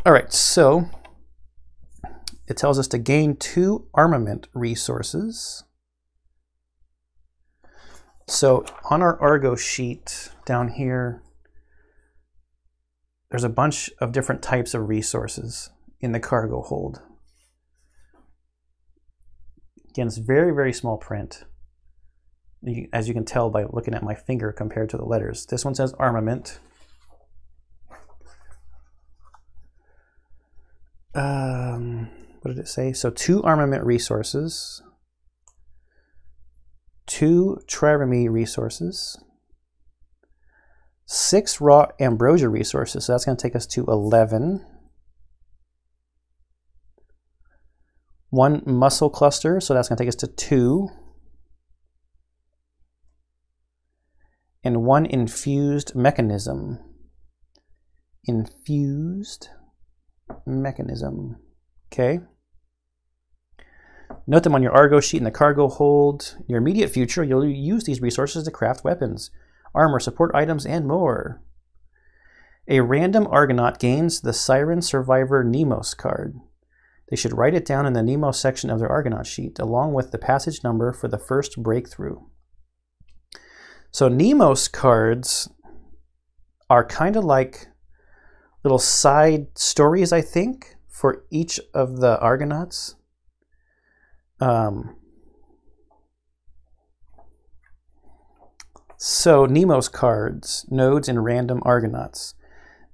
All right, so it tells us to gain 2 armament resources. So on our Argo sheet down here, there's a bunch of different types of resources in the cargo hold. Again, it's very, very small print, as you can tell by looking at my finger compared to the letters. This one says armament. What did it say? So 2 armament resources, 2 trireme resources, 6 raw ambrosia resources, so that's going to take us to 11. 1 muscle cluster, so that's going to take us to 2. And 1 infused mechanism. Infused mechanism. Okay. Note them on your Argo sheet in the cargo hold. In your immediate future, you'll use these resources to craft weapons, armor, support items, and more. A random Argonaut gains the Siren Survivor Nemos card. They should write it down in the Nemos section of their Argonaut sheet, along with the passage number for the first breakthrough. So Nemos cards are kind of like little side stories, I think, for each of the Argonauts. So Nemos cards, nodes and random Argonauts.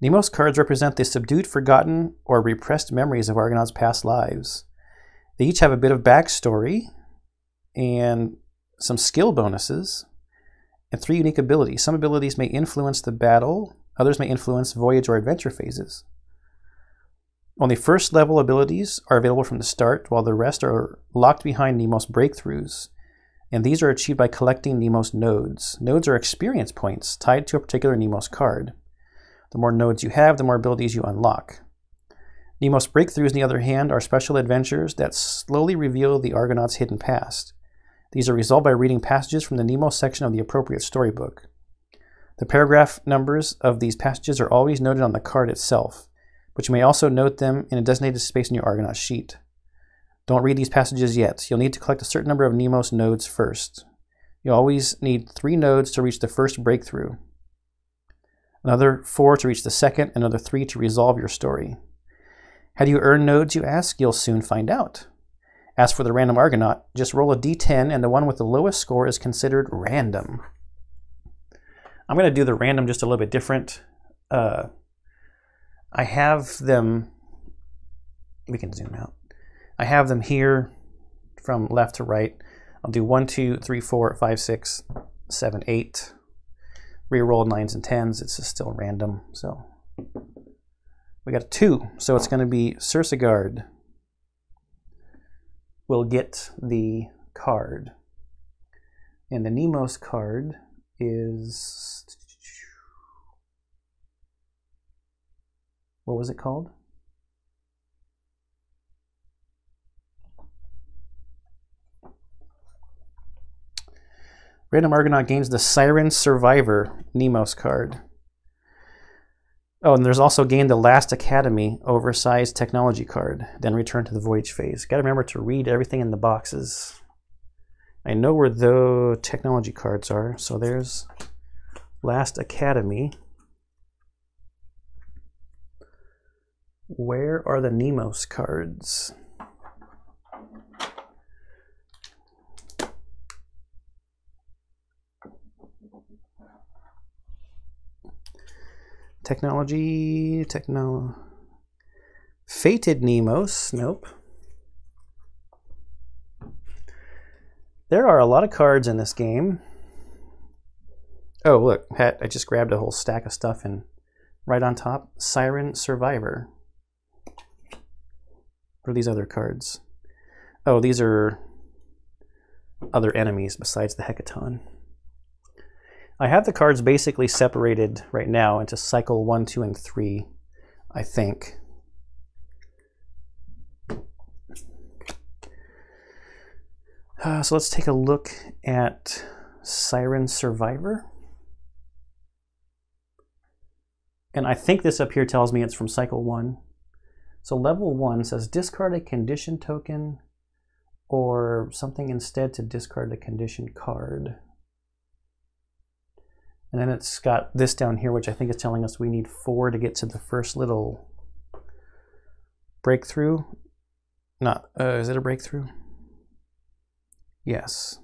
Nemos cards represent the subdued, forgotten, or repressed memories of Argonauts' past lives. They each have a bit of backstory and some skill bonuses and 3 unique abilities. Some abilities may influence the battle, others may influence voyage or adventure phases. Only first level abilities are available from the start, while the rest are locked behind Nemos breakthroughs. And these are achieved by collecting Nemos nodes. Nodes are experience points tied to a particular Nemos card. The more nodes you have, the more abilities you unlock. Nemos breakthroughs, on the other hand, are special adventures that slowly reveal the Argonauts' hidden past. These are resolved by reading passages from the Nemos section of the appropriate storybook. The paragraph numbers of these passages are always noted on the card itself, but you may also note them in a designated space in your Argonaut sheet. Don't read these passages yet. You'll need to collect a certain number of Nemos nodes first. You always need 3 nodes to reach the first breakthrough, another 4 to reach the second, another 3 to resolve your story. How do you earn nodes, you ask? You'll soon find out. As for the random Argonaut, just roll a d10 and the one with the lowest score is considered random. I'm going to do the random just a little bit different. I have them, we can zoom out. I have them here from left to right. I'll do 1, 2, 3, 4, 5, 6, 7, 8. Reroll 9s and 10s. It's just still random. So we got a 2. So it's going to be Cersegard will get the card. And the Nemo's card is, what was it called? Random Argonaut gains the Siren Survivor Nemo's card. Oh, and there's also gained the Last Academy Oversized Technology card. Then return to the Voyage phase. Got to remember to read everything in the boxes. I know where the technology cards are. So there's Last Academy. Where are the Nemo's cards? Technology, Fated Nemos, nope. There are a lot of cards in this game. Oh, look, I just grabbed a whole stack of stuff and right on top, Siren Survivor. What are these other cards? Oh, these are other enemies besides the Hecaton. I have the cards basically separated right now into cycle 1, 2, and 3, I think. So let's take a look at Siren Survivor. And I think this up here tells me it's from cycle 1. So level 1 says discard a condition token or something instead to discard a condition card. And then it's got this down here, which I think is telling us we need 4 to get to the first little breakthrough. Not, is it a breakthrough? Yes.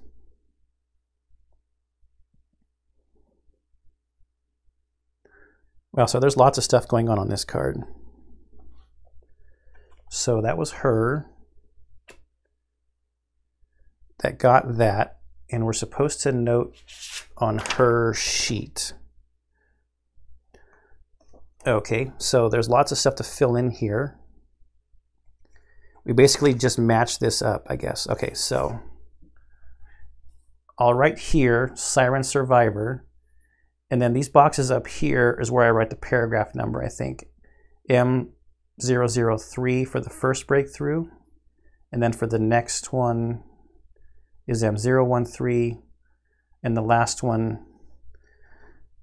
Well, so there's lots of stuff going on this card. So that was her that got that. And we're supposed to note on her sheet. Okay, so there's lots of stuff to fill in here. We basically just match this up, I guess. Okay, so I'll write here, Siren Survivor. And then these boxes up here is where I write the paragraph number, I think. M003 for the first breakthrough. And then for the next one is M013, and the last one,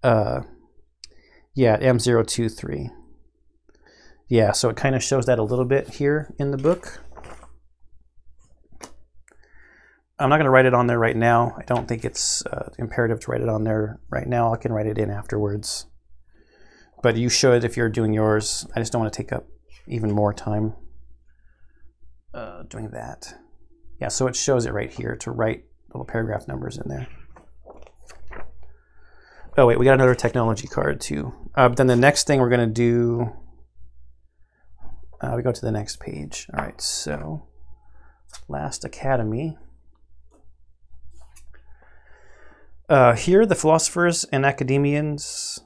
yeah, M023. Yeah, so it kind of shows that a little bit here in the book. I'm not going to write it on there right now. I don't think it's imperative to write it on there right now. I can write it in afterwards. But you should if you're doing yours. I just don't want to take up even more time doing that. Yeah, so it shows it right here to write little paragraph numbers in there. Oh wait, we got another technology card too. Then the next thing we're going to do, we go to the next page. All right, so Last Academy. Here the philosophers and academians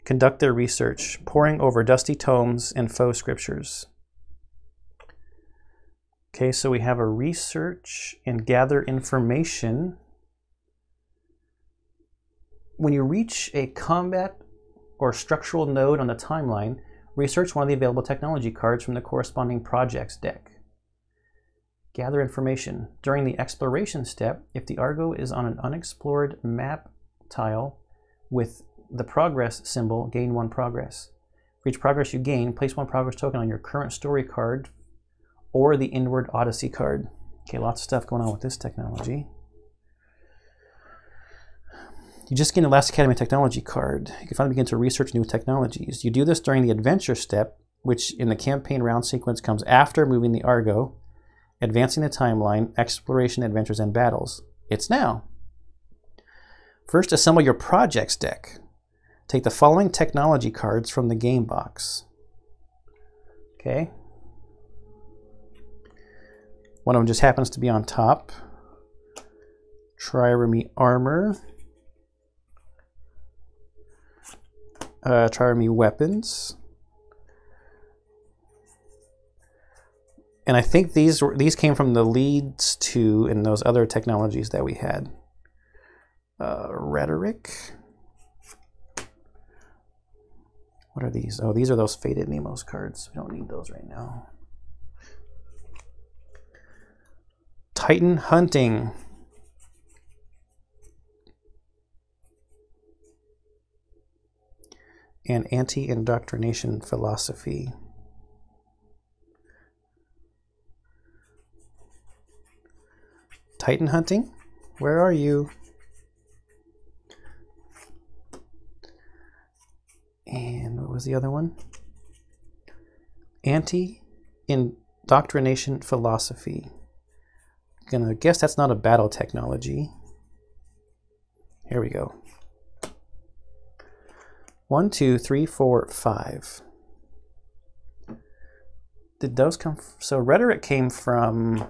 conduct their research, poring over dusty tomes and faux scriptures. Okay, so we have a research and gather information. When you reach a combat or structural node on the timeline, research one of the available technology cards from the corresponding projects deck. Gather information. During the exploration step, if the Argo is on an unexplored map tile with the progress symbol, gain 1 progress. For each progress you gain, place 1 progress token on your current story card or the Inward Odyssey card. Okay, lots of stuff going on with this technology. You just gained the Last Academy Technology card. You can finally begin to research new technologies. You do this during the adventure step, which in the campaign round sequence comes after moving the Argo, Advancing the timeline, exploration, adventures, and battles. It's now. First, assemble your projects deck. Take the following technology cards from the game box. Okay. One of them just happens to be on top. Trireme armor. Trireme weapons. And I think these came from the leads to and those other technologies that we had. Rhetoric. What are these? Oh, these are those Faded Nemos cards. We don't need those right now. Titan Hunting. And Anti-Indoctrination Philosophy. Titan Hunting, where are you? And what was the other one? Anti-Indoctrination Philosophy. Gonna guess that's not a battle technology. Here we go. 1, 2, 3, 4, 5. Did those come? So Rhetoric came from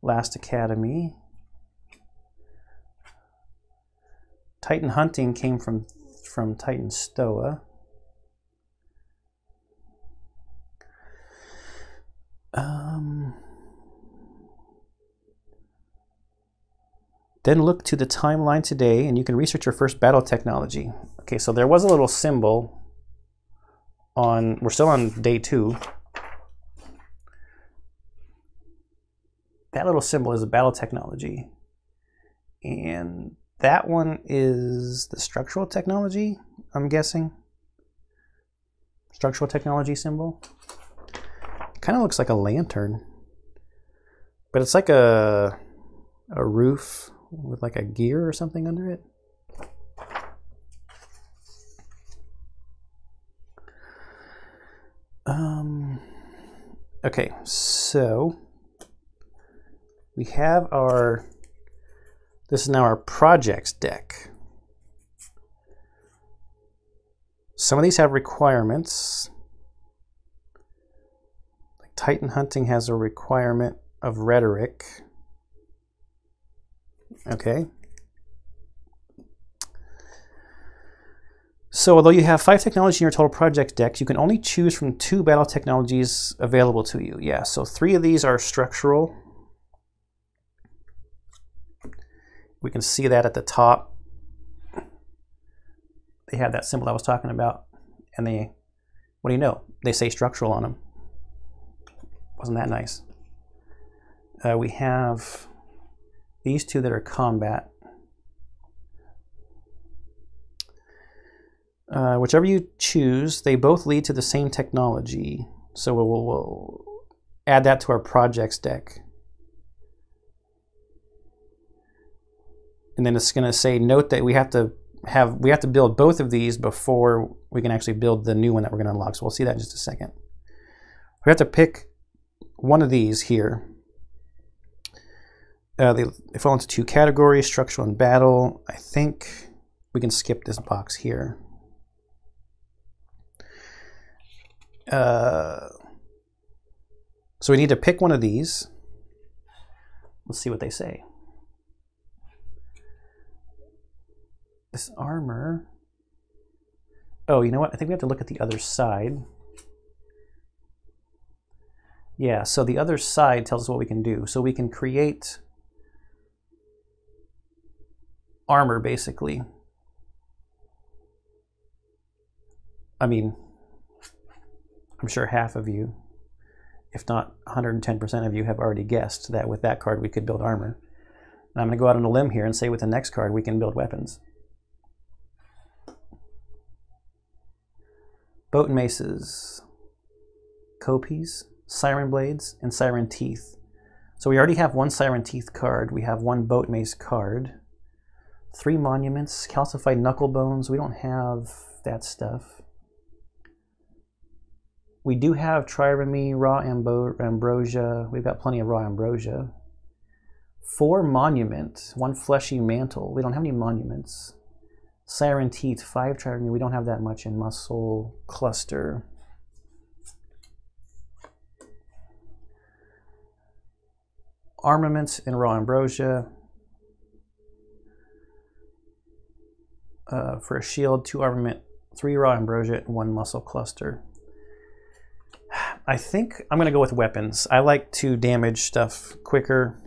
Last Academy. Titan Hunting came from Titan Stoa. Then look to the timeline today and you can research your first battle technology. Okay, so there was a little symbol on, we're still on day 2. That little symbol is a battle technology. And that one is the structural technology, I'm guessing. Structural technology symbol. Kind of looks like a lantern. But it's like a roof with like a gear or something under it. Okay, so we have our, this is now our projects deck. Some of these have requirements. Like Titan Hunting has a requirement of Rhetoric. Okay. So although you have 5 technologies in your total project deck, you can only choose from 2 battle technologies available to you. Yeah, so 3 of these are structural. We can see that at the top. They have that symbol I was talking about. And they, what do you know? They say structural on them. Wasn't that nice? We have these 2 that are combat. Whichever you choose, they both lead to the same technology. So we'll add that to our projects deck. And then it's going to say, note that we have to build both of these before we can actually build the new one that we're going to unlock. So we'll see that in just a second. We have to pick one of these here. They fall into 2 categories, structural and battle. I think we can skip this box here. So we need to pick one of these. Let's see what they say. This armor. Oh, you know what? I think we have to look at the other side. Yeah, so the other side tells us what we can do. So we can create armor, basically. I mean, I'm sure half of you, if not 110% of you, have already guessed that with that card we could build armor. And I'm going to go out on a limb here and say with the next card we can build weapons. Boat and maces, copies, siren blades, and siren teeth. So we already have 1 siren teeth card. We have 1 boat mace card. 3 monuments, calcified knuckle bones. We don't have that stuff. we do have trireme, raw ambrosia. We've got plenty of raw ambrosia. 4 monument, 1 fleshy mantle. We don't have any monuments. Siren teeth, 5 trireme. We don't have that much in muscle cluster. Armaments in raw ambrosia. For a shield, 2 armament, 3 raw ambrosia, and 1 muscle cluster. I think I'm going to go with weapons. I like to damage stuff quicker.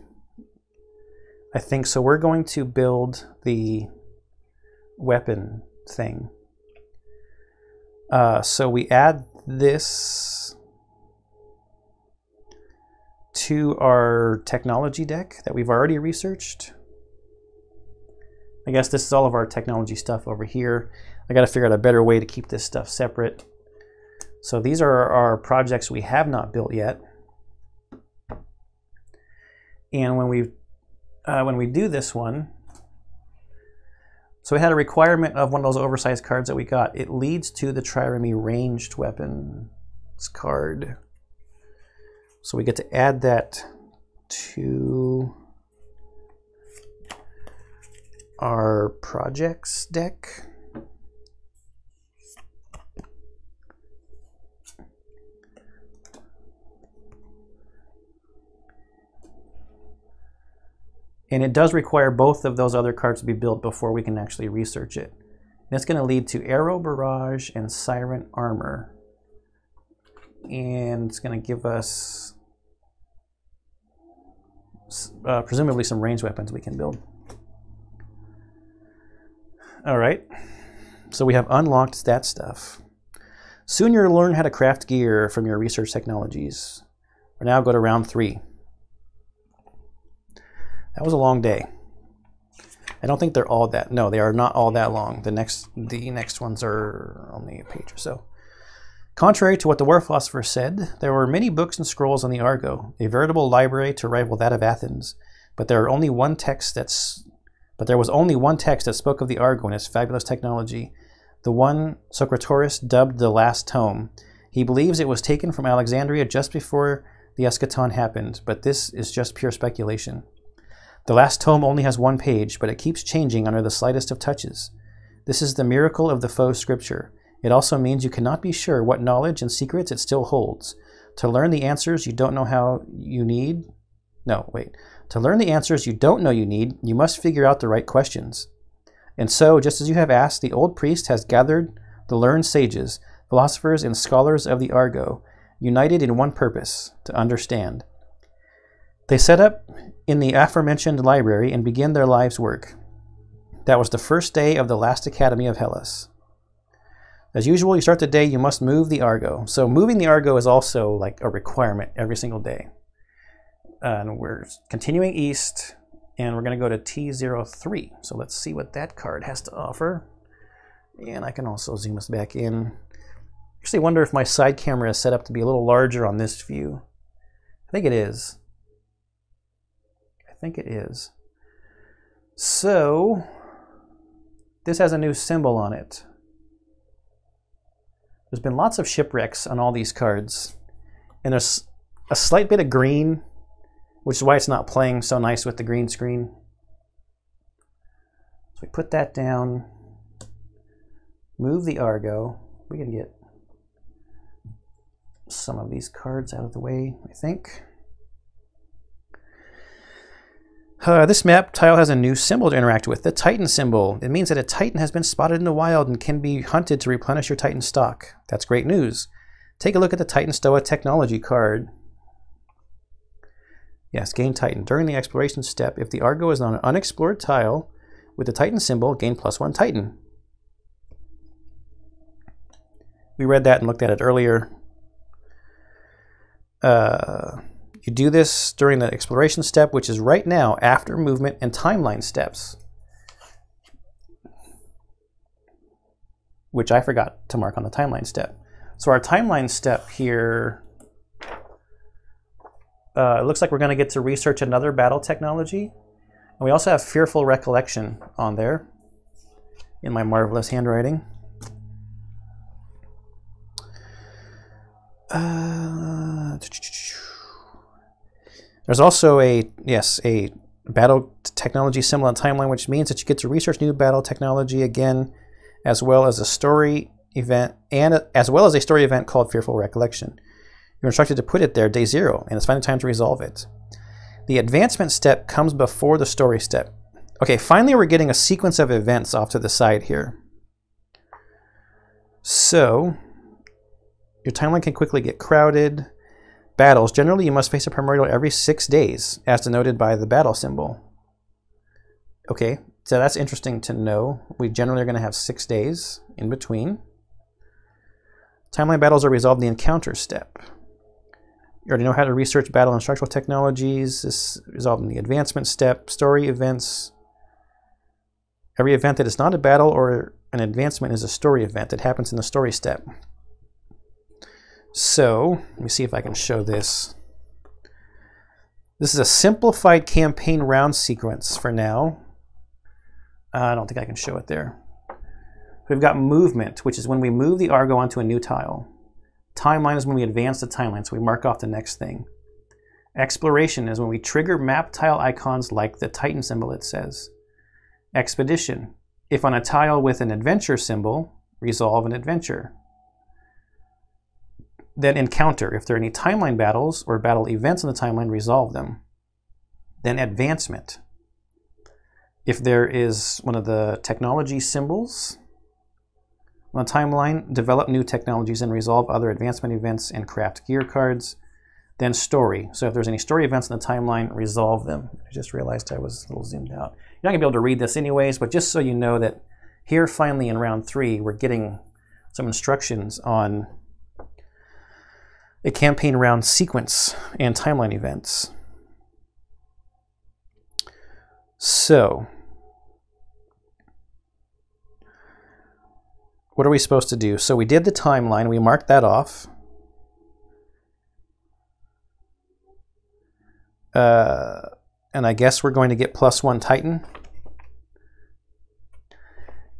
I think so. We're going to build the weapon thing. So we add this to our technology deck that we've already researched. I guess this is all of our technology stuff over here. I got to figure out a better way to keep this stuff separate. So these are our projects we have not built yet. And when we do this one, so we had a requirement of one of those oversized cards that we got. It leads to the trireme ranged weapons card. So we get to add that to our projects deck. And it does require both of those other cards to be built before we can actually research it. And it's going to lead to Arrow Barrage and Siren Armor. And it's going to give us presumably some ranged weapons we can build. All right, so we have unlocked that stuff. Soon you'll learn how to craft gear from your research technologies. We'll now go to round 3. That was a long day. I don't think they're all that. No, they are not all that long. The next ones are only a page or so. Contrary to what the War Philosopher said, there were many books and scrolls on the Argo, a veritable library to rival that of Athens. But there was only one text that spoke of the Argo and its fabulous technology, the one Socrates dubbed the Last Tome. He believes it was taken from Alexandria just before the eschaton happened, but this is just pure speculation. The Last Tome only has 1 page, but it keeps changing under the slightest of touches. This is the miracle of the faux scripture. It also means you cannot be sure what knowledge and secrets it still holds. To learn the answers you don't know you need, you must figure out the right questions. And so, just as you have asked, the old priest has gathered the learned sages, philosophers and scholars of the Argo, united in one purpose, to understand. They set up in the aforementioned library and begin their life's work. That was the first day of the last academy of Hellas. As usual, you start the day, you must move the Argo. So moving the Argo is also like a requirement every single day. And we're continuing east, and we're going to go to T03. So let's see what that card has to offer. And I can also zoom us back in. Actually wonder if my side camera is set up to be a little larger on this view. I think it is. So this has a new symbol on it. There's been lots of shipwrecks on all these cards, and there's a slight bit of green, which is why it's not playing so nice with the green screen. So we put that down, move the Argo. We can get some of these cards out of the way, I think. This map tile has a new symbol to interact with, the Titan symbol. It means that a Titan has been spotted in the wild and can be hunted to replenish your Titan stock. That's great news. Take a look at the Titan Stoa technology card. Yes, gain Titan. During the exploration step, if the Argo is on an unexplored tile with the Titan symbol, gain +1 Titan. We read that and looked at it earlier. You do this during the exploration step, which is right now after movement and timeline steps, which I forgot to mark on the timeline step. So our timeline step here, it looks like we're going to get to research another battle technology. And we also have Fearful Recollection on there in my marvelous handwriting. There's also a battle technology symbol on timeline, which means that you get to research new battle technology again, as well as a story event called Fearful Recollection. You're instructed to put it there day 0, and it's finally time to resolve it. The advancement step comes before the story step. Okay, finally we're getting a sequence of events off to the side here. So, your timeline can quickly get crowded. Battles. Generally, you must face a primordial every 6 days, as denoted by the battle symbol. Okay, so that's interesting to know. We generally are going to have 6 days in between. Timeline battles are resolved in the encounter step. You already know how to research battle and structural technologies. This is resolved in the advancement step. Story events. Every event that is not a battle or an advancement is a story event. It happens in the story step. So, let me see if I can show this. This is a simplified campaign round sequence for now. I don't think I can show it there. We've got movement, which is when we move the Argo onto a new tile. Timeline is when we advance the timeline, so we mark off the next thing. Exploration is when we trigger map tile icons like the Titan symbol it says. Expedition. If on a tile with an adventure symbol, resolve an adventure. Then encounter. If there are any timeline battles or battle events on the timeline, resolve them. Then advancement. If there is one of the technology symbols on the timeline, develop new technologies and resolve other advancement events and craft gear cards. Then story. So if there's any story events on the timeline, resolve them. I just realized I was a little zoomed out. You're not going to be able to read this anyways, but just so you know that here finally in round 3, we're getting some instructions on a campaign round sequence and timeline events. So, what are we supposed to do? So we did the timeline, we marked that off. And I guess we're going to get +1 Titan.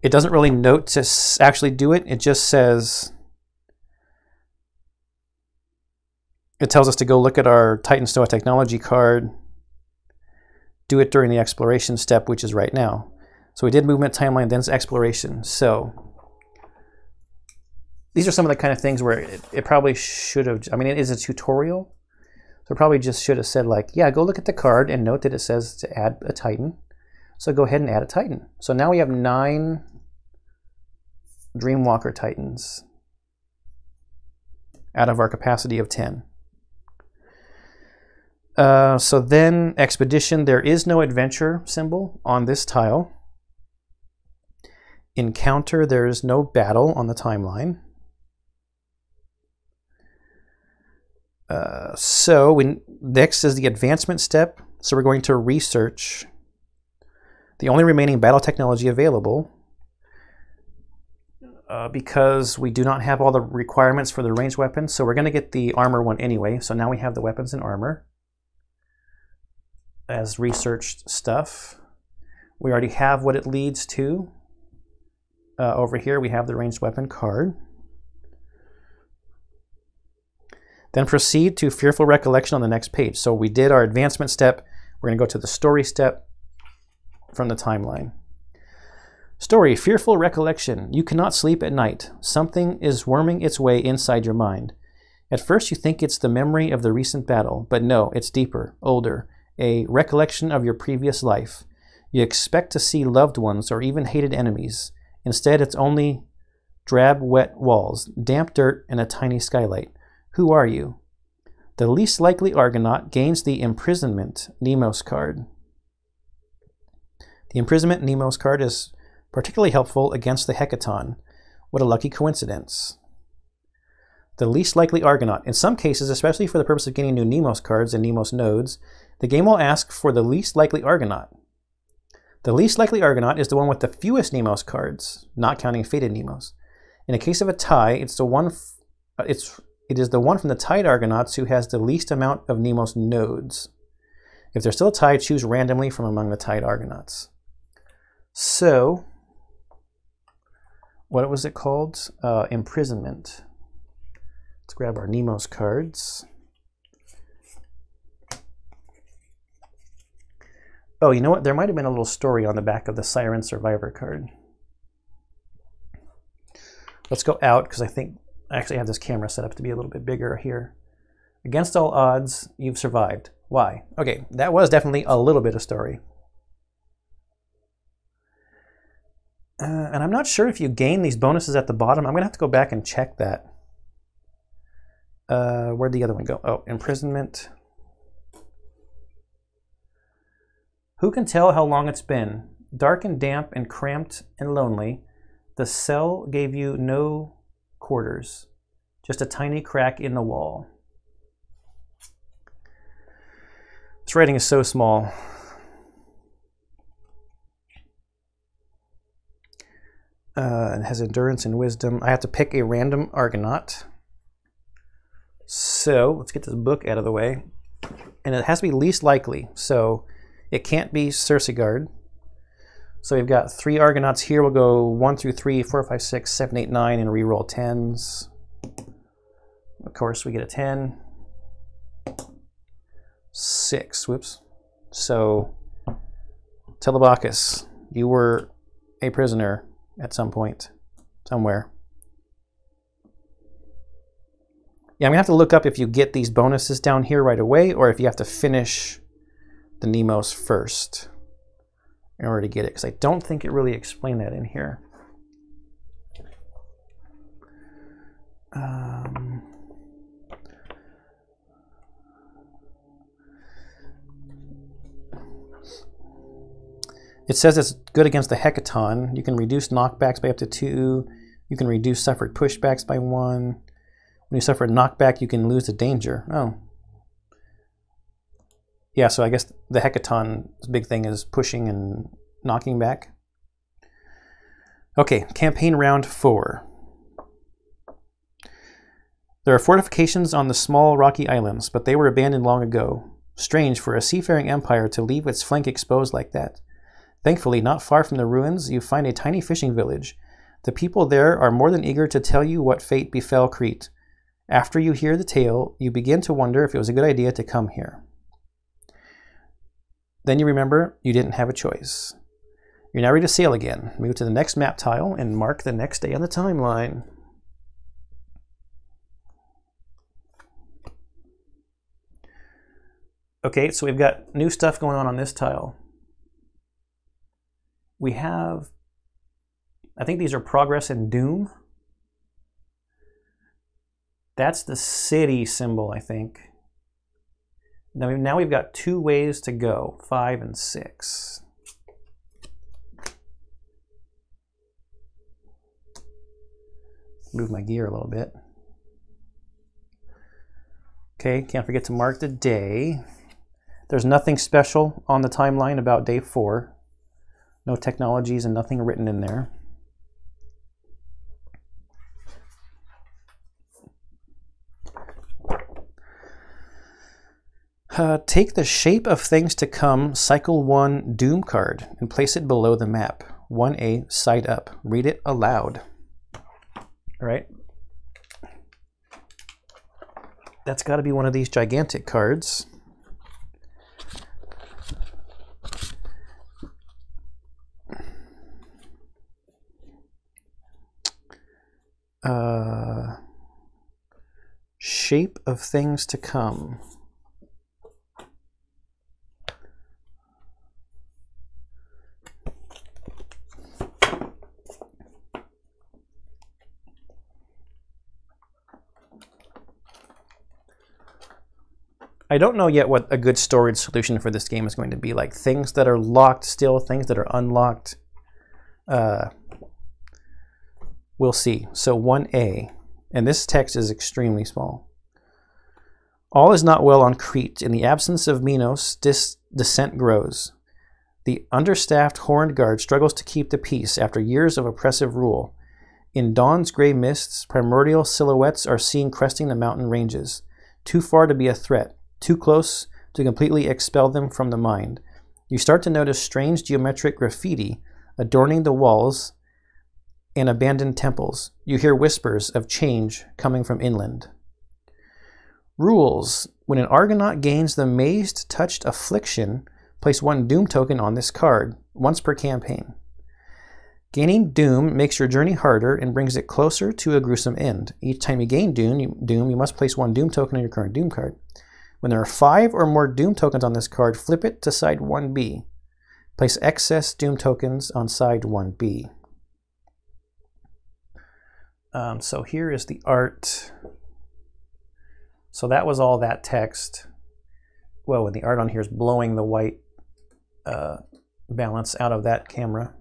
It doesn't really note to actually do it. It just says, it tells us to go look at our Titan Stoa technology card, do it during the exploration step, which is right now. So we did movement, timeline, then exploration. So these are some of the kind of things where it probably should have, I mean, it is a tutorial. So it probably just should have said like, yeah, go look at the card and note that it says to add a Titan. So go ahead and add a Titan. So now we have 9 Dreamwalker Titans out of our capacity of 10. So then expedition, there is no adventure symbol on this tile. Encounter, there is no battle on the timeline. Next is the advancement step. So we're going to research the only remaining battle technology available because we do not have all the requirements for the ranged weapons. So we're going to get the armor one anyway. So now we have the weapons and armor as researched stuff. We already have what it leads to. Over here we have the ranged weapon card. Then proceed to Fearful Recollection on the next page. So we did our advancement step. We're going to go to the story step from the timeline. Story, Fearful Recollection. You cannot sleep at night. Something is worming its way inside your mind. At first you think it's the memory of the recent battle, but no, it's deeper, older, a recollection of your previous life. You expect to see loved ones or even hated enemies. Instead, it's only drab, wet walls, damp dirt, and a tiny skylight. Who are you? The least likely Argonaut gains the Imprisonment Nemos card. The Imprisonment Nemos card is particularly helpful against the Hecaton. What a lucky coincidence. The least likely Argonaut. In some cases, especially for the purpose of getting new Nemos cards and Nemos nodes, the game will ask for the least likely Argonaut. The least likely Argonaut is the one with the fewest Nemos cards, not counting Fated Nemos. In a case of a tie, it is the one from the tied Argonauts who has the least amount of Nemos nodes. If they're still tied, choose randomly from among the tied Argonauts. So, what was it called? Imprisonment. Let's grab our Nemo's cards. Oh, you know what? There might have been a little story on the back of the Siren Survivor card. Let's go out, because I think I actually have this camera set up to be a little bit bigger here. Against all odds, you've survived. Why? Okay, that was definitely a little bit of story. And I'm not sure if you gain these bonuses at the bottom. I'm going to have to go back and check that. Where'd the other one go? Oh, imprisonment. Who can tell how long it's been? Dark and damp and cramped and lonely. The cell gave you no quarters, just a tiny crack in the wall. This writing is so small. It has endurance and wisdom. I have to pick a random Argonaut. So let's get this book out of the way. And it has to be least likely. So it can't be Cersegard. So we've got 3 Argonauts here. We'll go 1 through 3, 4, 5, 6, 7, 8, 9, and re-roll 10s. Of course, we get a 10. 6. Whoops. So, Telebacus, you were a prisoner at some point, somewhere. Yeah, I'm going to have to look up if you get these bonuses down here right away, or if you have to finish the Nemos first in order to get it, because I don't think it really explained that in here. It says it's good against the Hecaton. You can reduce knockbacks by up to 2. You can reduce suffered pushbacks by 1. When you suffer a knockback, you can lose the danger. Oh. Yeah, so I guess the Hecaton's big thing is pushing and knocking back. Okay, campaign round 4. There are fortifications on the small rocky islands, but they were abandoned long ago. Strange for a seafaring empire to leave its flank exposed like that. Thankfully, not far from the ruins, you find a tiny fishing village. The people there are more than eager to tell you what fate befell Crete. After you hear the tale, you begin to wonder if it was a good idea to come here. Then you remember you didn't have a choice. You're now ready to sail again. Move to the next map tile and mark the next day on the timeline. Okay, so we've got new stuff going on this tile. We have, I think these are progress and doom. That's the city symbol, I think. Now we've got 2 ways to go, 5 and 6. Move my gear a little bit. Okay, can't forget to mark the day. There's nothing special on the timeline about day 4. No technologies and nothing written in there. Take the shape of things to come cycle 1 doom card and place it below the map. 1A side up. Read it aloud. All right. That's got to be one of these gigantic cards. Shape of things to come. I don't know yet what a good storage solution for this game is going to be. Like things that are locked still, things that are unlocked. We'll see. So 1A, and this text is extremely small. All is not well on Crete. In the absence of Minos, dissent grows. The understaffed horned guard struggles to keep the peace after years of oppressive rule. In dawn's gray mists, primordial silhouettes are seen cresting the mountain ranges. Too far to be a threat, too close to completely expel them from the mind. You start to notice strange geometric graffiti adorning the walls and abandoned temples. You hear whispers of change coming from inland. Rules. When an Argonaut gains the Mazed Touched Affliction, place 1 Doom token on this card, once per campaign. Gaining Doom makes your journey harder and brings it closer to a gruesome end. Each time you gain Doom, you must place 1 Doom token on your current Doom card. When there are 5 or more Doom tokens on this card, flip it to side 1B. Place excess Doom tokens on side 1B. So here is the art. So that was all that text. Well, and the art on here is blowing the white balance out of that camera.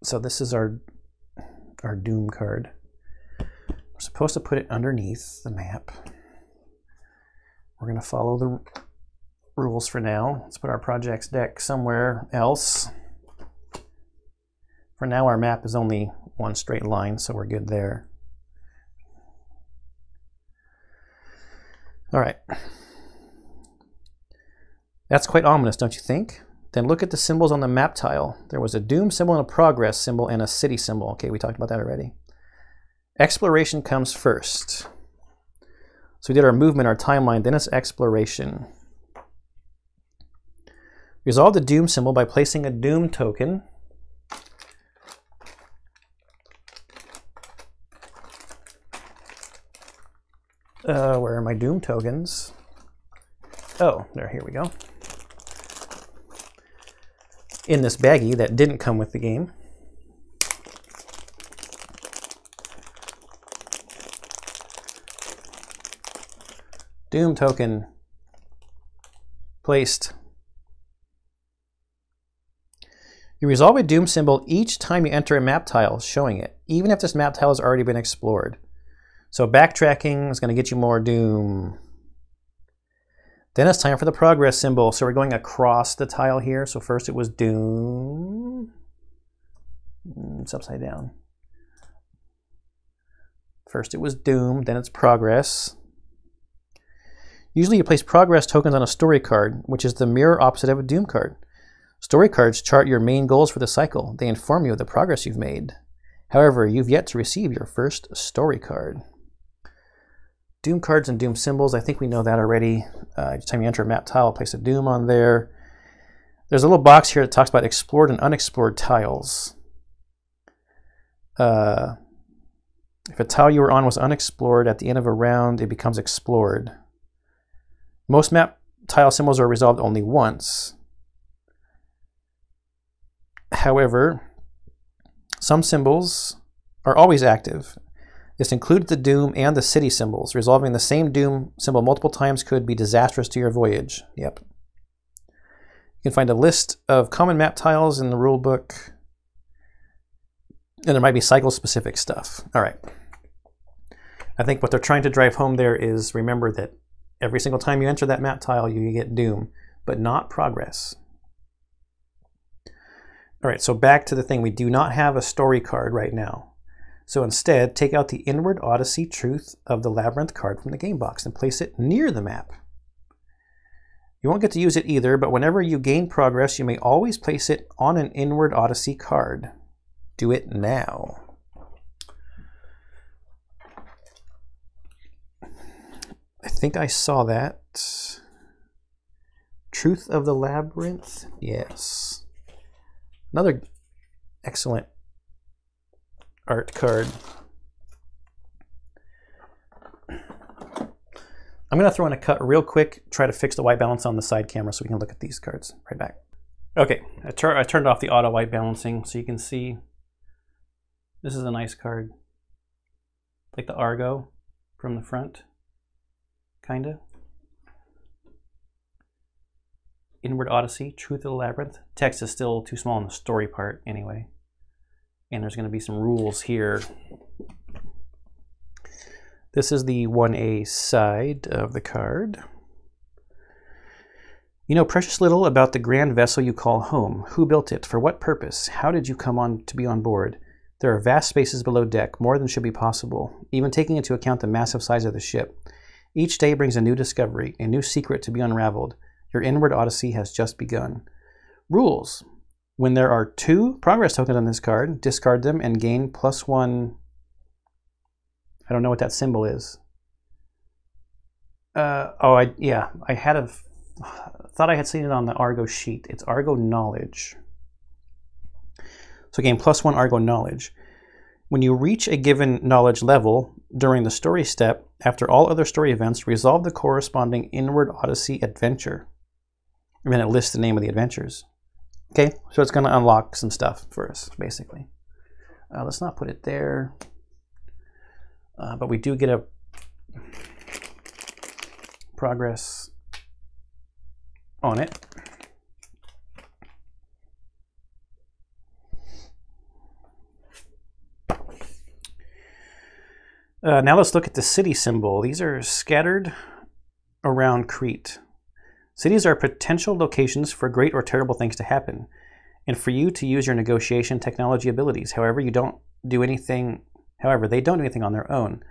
So this is our Doom card. We're supposed to put it underneath the map. We're going to follow the rules for now. Let's put our projects deck somewhere else. For now, our map is only one straight line, so we're good there. All right. That's quite ominous, don't you think? Then look at the symbols on the map tile. There was a Doom symbol and a Progress symbol and a City symbol. Okay, we talked about that already. Exploration comes first. So we did our movement, our timeline, then it's exploration. Resolve the Doom symbol by placing a Doom token. Where are my Doom tokens? Oh, here we go. In this baggie that didn't come with the game. Doom token placed. You resolve a Doom symbol each time you enter a map tile showing it, even if this map tile has already been explored. So backtracking is going to get you more Doom. Then it's time for the Progress symbol. So we're going across the tile here. So first it was Doom. It's upside down. First it was Doom, then it's Progress. Usually you place Progress tokens on a story card, which is the mirror opposite of a Doom card. Story cards chart your main goals for the cycle. They inform you of the progress you've made. However, you've yet to receive your first story card. Doom cards and Doom symbols, I think we know that already. Each time you enter a map tile, place a Doom on there. There's a little box here that talks about explored and unexplored tiles. If a tile you were on was unexplored, at the end of a round, it becomes explored. Most map tile symbols are resolved only once. However, some symbols are always active. This includes the Doom and the City symbols. Resolving the same Doom symbol multiple times could be disastrous to your voyage. Yep. You can find a list of common map tiles in the rule book. And there might be cycle-specific stuff. All right. I think what they're trying to drive home there is remember that every single time you enter that map tile, you get Doom, but not Progress. All right, so back to the thing. We do not have a story card right now. So instead, take out the Inward Odyssey Truth of the Labyrinth card from the game box and place it near the map. You won't get to use it either, but whenever you gain progress, you may always place it on an Inward Odyssey card. Do it now. I think I saw that. Truth of the Labyrinth? Yes. Another excellent art card. I'm going to throw in a cut real quick, try to fix the white balance on the side camera so we can look at these cards. Right back. Okay, I turned off the auto white balancing so you can see this is a nice card. Like the Argo from the front, kinda. Inward Odyssey, Truth of the Labyrinth. Text is still too small in the story part anyway. And there's going to be some rules here. This is the 1A side of the card. You know precious little about the grand vessel you call home. Who built it? For what purpose? How did you come on to be on board? There are vast spaces below deck, more than should be possible, even taking into account the massive size of the ship. Each day brings a new discovery, a new secret to be unraveled. Your inward odyssey has just begun. Rules. When there are 2 progress tokens on this card, discard them and gain +1. I don't know what that symbol is. I had thought I had seen it on the Argo sheet. It's Argo Knowledge. So gain +1 Argo Knowledge. When you reach a given knowledge level during the story step, after all other story events, resolve the corresponding Inward Odyssey adventure. And then it lists the name of the adventures. Okay, so it's going to unlock some stuff for us, basically. Let's not put it there. But we do get a progress on it. Now let's look at the city symbol. These are scattered around Crete. Cities are potential locations for great or terrible things to happen, and for you to use your negotiation technology abilities. However, they don't do anything on their own.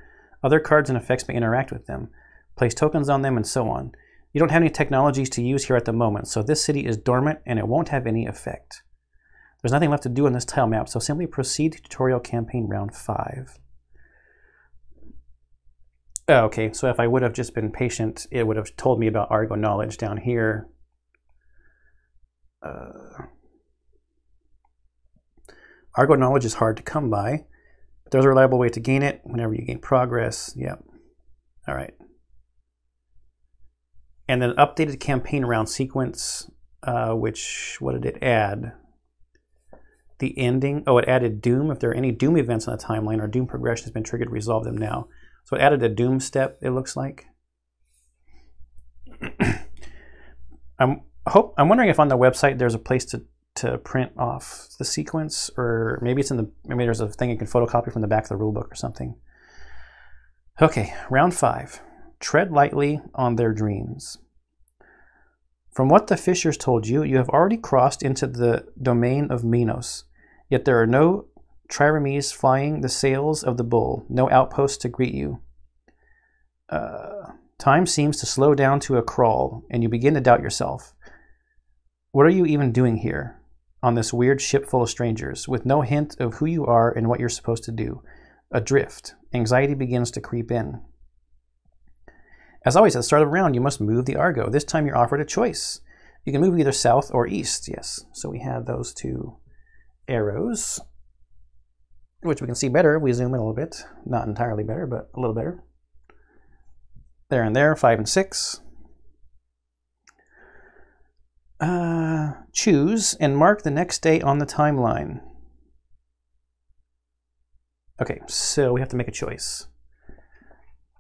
Other cards and effects may interact with them, place tokens on them, and so on. You don't have any technologies to use here at the moment, so this city is dormant and it won't have any effect. There's nothing left to do on this tile map, so simply proceed to tutorial campaign round 5. Oh, okay, so if I would have just been patient, it would have told me about Argo Knowledge down here. Argo Knowledge is hard to come by, but there's a reliable way to gain it whenever you gain progress. Yep. All right. And then updated campaign round sequence, what did it add? The ending. Oh, it added Doom. If there are any Doom events on the timeline or Doom progression has been triggered, resolve them now. So it added a Doom step, it looks like. I'm wondering if on the website there's a place to print off the sequence, or maybe maybe there's a thing you can photocopy from the back of the rulebook or something. Okay, round 5. Tread lightly on their dreams. From what the Fishers told you, you have already crossed into the domain of Minos, yet there are no triremes flying the sails of the bull, no outposts to greet you. Time seems to slow down to a crawl, and you begin to doubt yourself. What are you even doing here, on this weird ship full of strangers, with no hint of who you are and what you're supposed to do? Adrift, anxiety begins to creep in. As always, at the start of the round, you must move the Argo. This time you're offered a choice. You can move either south or east, yes. So we have those 2 arrows, which we can see better if we zoom in a little bit. Not entirely better, but a little better. There and there, 5 and 6. Choose and mark the next day on the timeline. Okay, so we have to make a choice.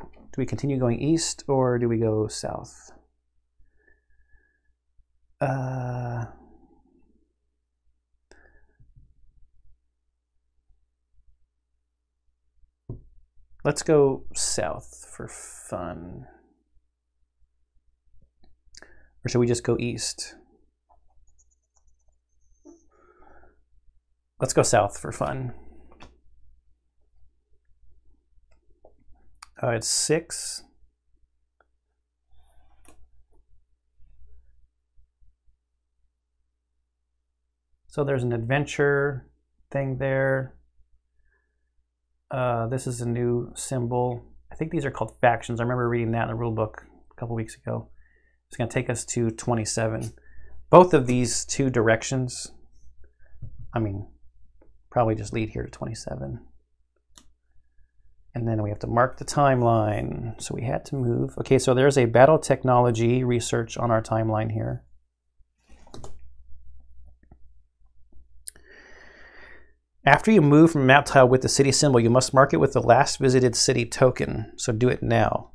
Do we continue going east or do we go south? Let's go south for fun. Or should we just go east? Let's go south for fun. It's 6. So there's an adventure thing there. This is a new symbol. I think these are called factions. I remember reading that in the rule book a couple weeks ago. It's going to take us to 27. Both of these 2 directions, probably just lead here to 27. And then we have to mark the timeline. So we had to move. Okay, so there's a battle technology research on our timeline here. After you move from a map tile with the city symbol, you must mark it with the last visited city token. So do it now.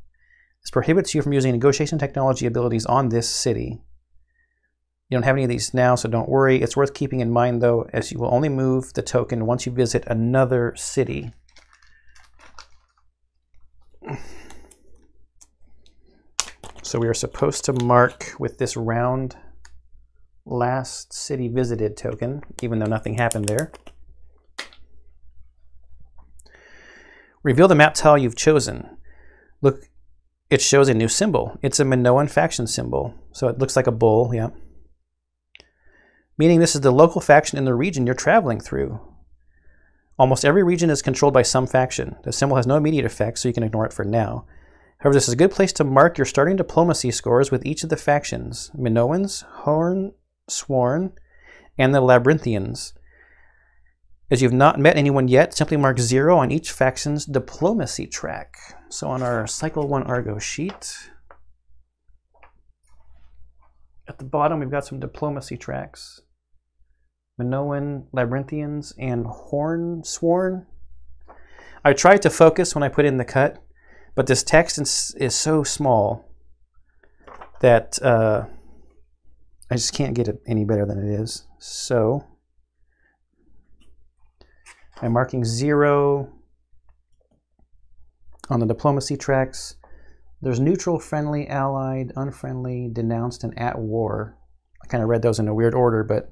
This prohibits you from using negotiation technology abilities on this city. You don't have any of these now, so don't worry. It's worth keeping in mind, though, as you will only move the token once you visit another city. So we are supposed to mark with this round last city visited token, even though nothing happened there. Reveal the map tile you've chosen. Look, it shows a new symbol. It's a Minoan faction symbol. So it looks like a bull, yeah. meaning this is the local faction in the region you're traveling through. Almost every region is controlled by some faction. The symbol has no immediate effect, so you can ignore it for now. However, this is a good place to mark your starting diplomacy scores with each of the factions: Minoans, Sworn, and the Labyrinthians. As you've not met anyone yet, simply mark 0 on each faction's diplomacy track. So on our Cycle 1 Argo sheet, at the bottom we've got some diplomacy tracks. Minoan, Labyrinthians, and Sworn. I tried to focus when I put in the cut, but this text is so small that I just can't get it any better than it is. So I'm marking 0 on the diplomacy tracks. There's neutral, friendly, allied, unfriendly, denounced, and at war. I kind of read those in a weird order, but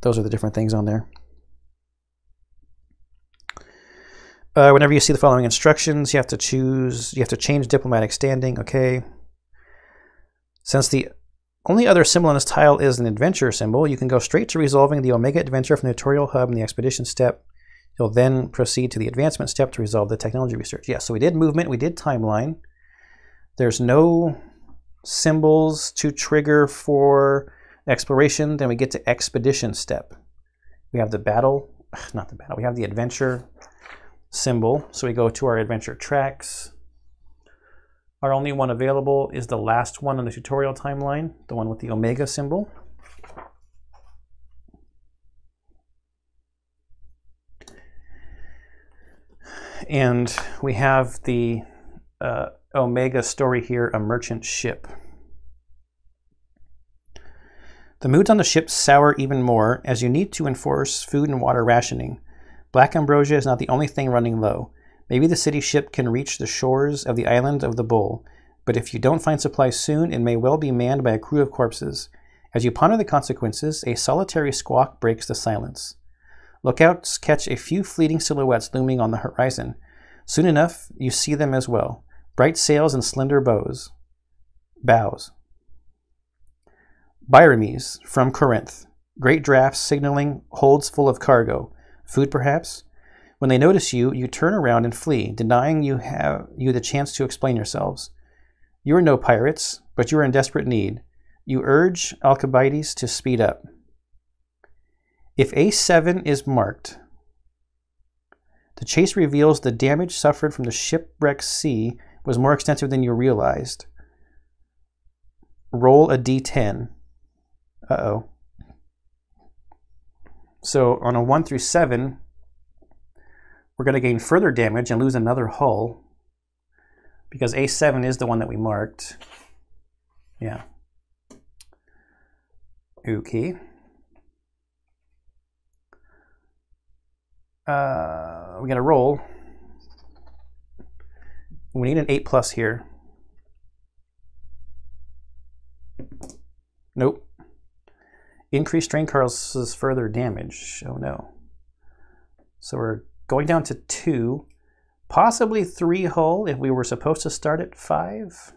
those are the different things on there. Whenever you see the following instructions, you have to change diplomatic standing. Okay. Since the only other symbol in this tile is an adventure symbol, you can go straight to resolving the Omega adventure from the tutorial hub in the expedition step. You'll then proceed to the advancement step to resolve the technology research. Yeah, so we did movement, we did timeline. There's no symbols to trigger for exploration. Then we get to expedition step. We have the we have the adventure symbol. So we go to our adventure tracks. Our only one available is the last one on the tutorial timeline, the one with the Omega symbol. And we have the Omega story here, a merchant ship. The moods on the ship sour even more as you need to enforce food and water rationing. Black ambrosia is not the only thing running low. Maybe the city ship can reach the shores of the island of the Bull, but if you don't find supplies soon, it may well be manned by a crew of corpses. As you ponder the consequences, a solitary squawk breaks the silence. Lookouts catch a few fleeting silhouettes looming on the horizon. Soon enough, you see them as well. Bright sails and slender bows. Bows. Byrames from Corinth. Great drafts signaling holds full of cargo. Food, perhaps? When they notice you, you turn around and flee, denying you the chance to explain yourselves. You are no pirates, but you are in desperate need. You urge Alcibiades to speed up. If A7 is marked, the chase reveals the damage suffered from the shipwreck sea was more extensive than you realized. Roll a D10. Uh-oh. So on a 1 through 7, we're going to gain further damage and lose another hull because A7 is the one that we marked. Yeah. Okay. We got to roll. We need an 8+ here. Nope. Increased strain causes further damage. Oh no. So we're going down to 2, possibly 3 hull if we were supposed to start at 5.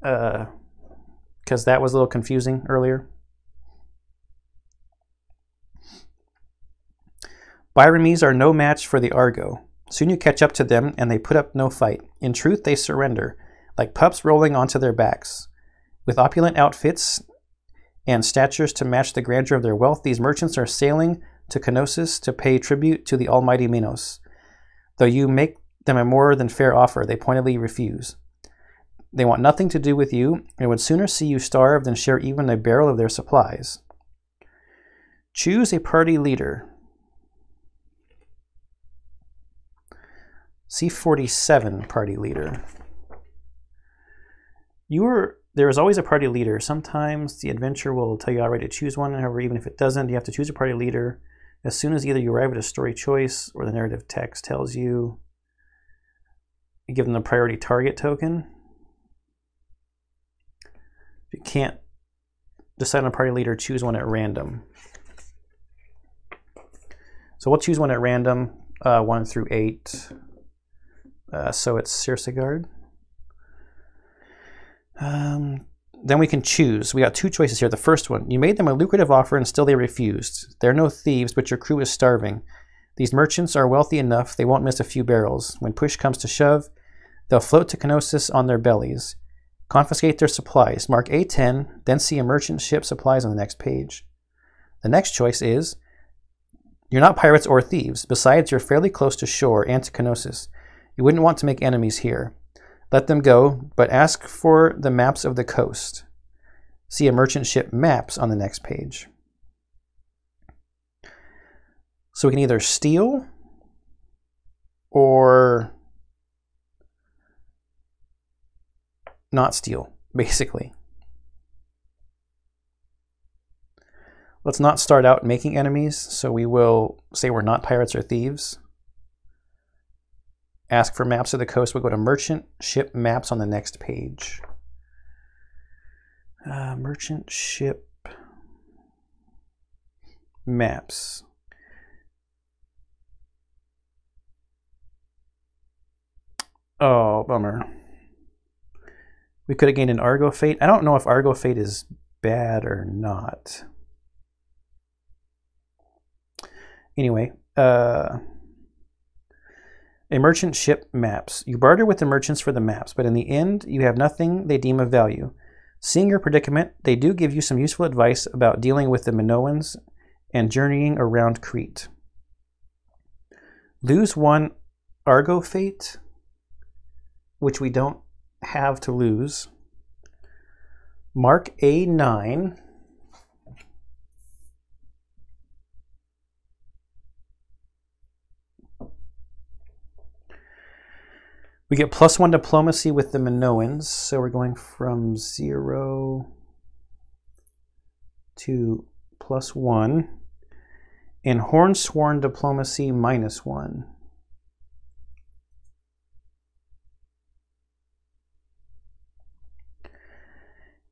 Because that was a little confusing earlier. Byrames are no match for the Argo. Soon you catch up to them and they put up no fight. In truth, they surrender, like pups rolling onto their backs. With opulent outfits and statures to match the grandeur of their wealth, these merchants are sailing to Knossos to pay tribute to the almighty Minos. Though you make them a more than fair offer, they pointedly refuse. They want nothing to do with you and would sooner see you starve than share even a barrel of their supplies. Choose a party leader. C47 party leader. There is always a party leader. Sometimes the adventure will tell you already to choose one. However, even if it doesn't, you have to choose a party leader as soon as either you arrive at a story choice or the narrative text tells you. You give them the priority target token. If you can't decide on a party leader, choose one at random. So we'll choose one at random, 1 through 8. So it's Circegard. then we can choose. We got two choices here. The first one, you made them a lucrative offer and still they refused. They're no thieves, but your crew is starving. These merchants are wealthy enough they won't miss a few barrels. When push comes to shove, they'll float to Knossos on their bellies. Confiscate their supplies. Mark A10, then see a merchant ship supplies on the next page. The next choice is, you're not pirates or thieves. Besides, you're fairly close to shore and to Knossos. You wouldn't want to make enemies here. Let them go, but ask for the maps of the coast. See a merchant ship maps on the next page. So we can either steal or not steal, basically. Let's not start out making enemies, so we will say we're not pirates or thieves. Ask for maps of the coast. We'll go to merchant ship maps on the next page. Merchant ship maps. Oh, bummer. We could have gained an Argo Fate. I don't know if Argo Fate is bad or not. Anyway, a merchant ship maps. You barter with the merchants for the maps, but in the end, you have nothing they deem of value. Seeing your predicament, they do give you some useful advice about dealing with the Minoans and journeying around Crete. Lose one Argo Fate, which we don't have to lose. Mark A9. We get +1 diplomacy with the Minoans, so we're going from 0 to +1. And Hornsworn diplomacy -1.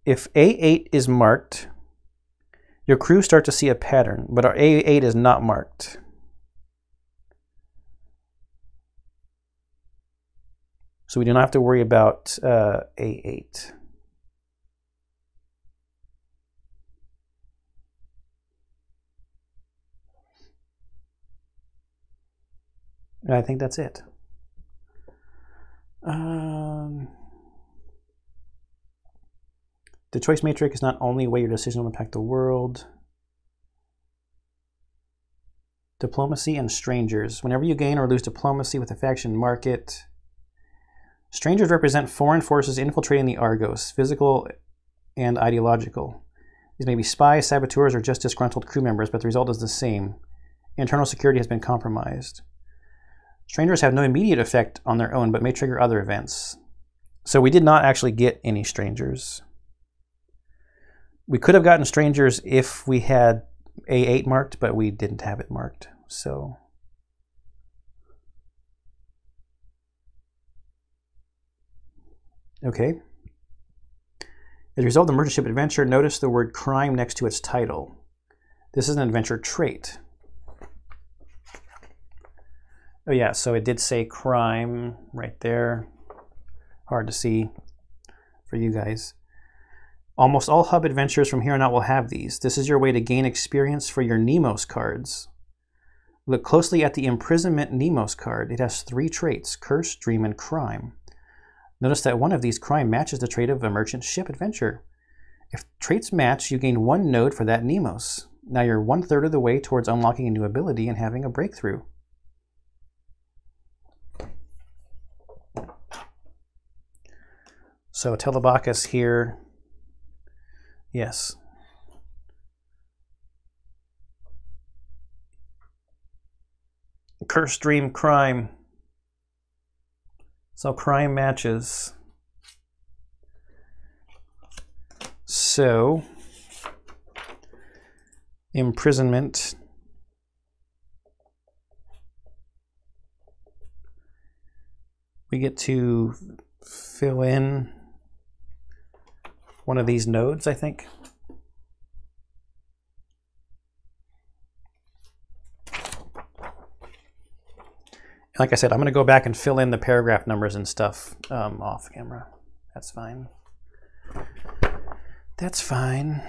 If A8 is marked, your crew start to see a pattern, but our A8 is not marked. So we do not have to worry about A8. I think that's it. The choice matrix is not only a way your decision will impact the world. Diplomacy and strangers. Whenever you gain or lose diplomacy with a faction, mark it. Strangers represent foreign forces infiltrating the Argos, physical and ideological. These may be spies, saboteurs, or just disgruntled crew members, but the result is the same. Internal security has been compromised. Strangers have no immediate effect on their own, but may trigger other events. So we did not actually get any strangers. We could have gotten strangers if we had A8 marked, but we didn't have it marked. So okay. As a result of the merchant ship adventure, notice the word crime next to its title. This is an adventure trait. Oh yeah, so it did say crime right there. Hard to see for you guys. Almost all hub adventures from here on out will have these. This is your way to gain experience for your Nemos cards. Look closely at the Imprisonment Nemos card. It has 3 traits: Curse, Dream, and Crime. Notice that one of these crime matches the trait of a merchant ship adventure. If traits match, you gain 1 node for that Nemos. Now you're 1/3 of the way towards unlocking a new ability and having a breakthrough. So Telebacchus here, yes. Curse, Dream, Crime. So crime matches. So imprisonment. We get to fill in one of these nodes, I think. Like I said, I'm going to go back and fill in the paragraph numbers and stuff off camera. That's fine. That's fine.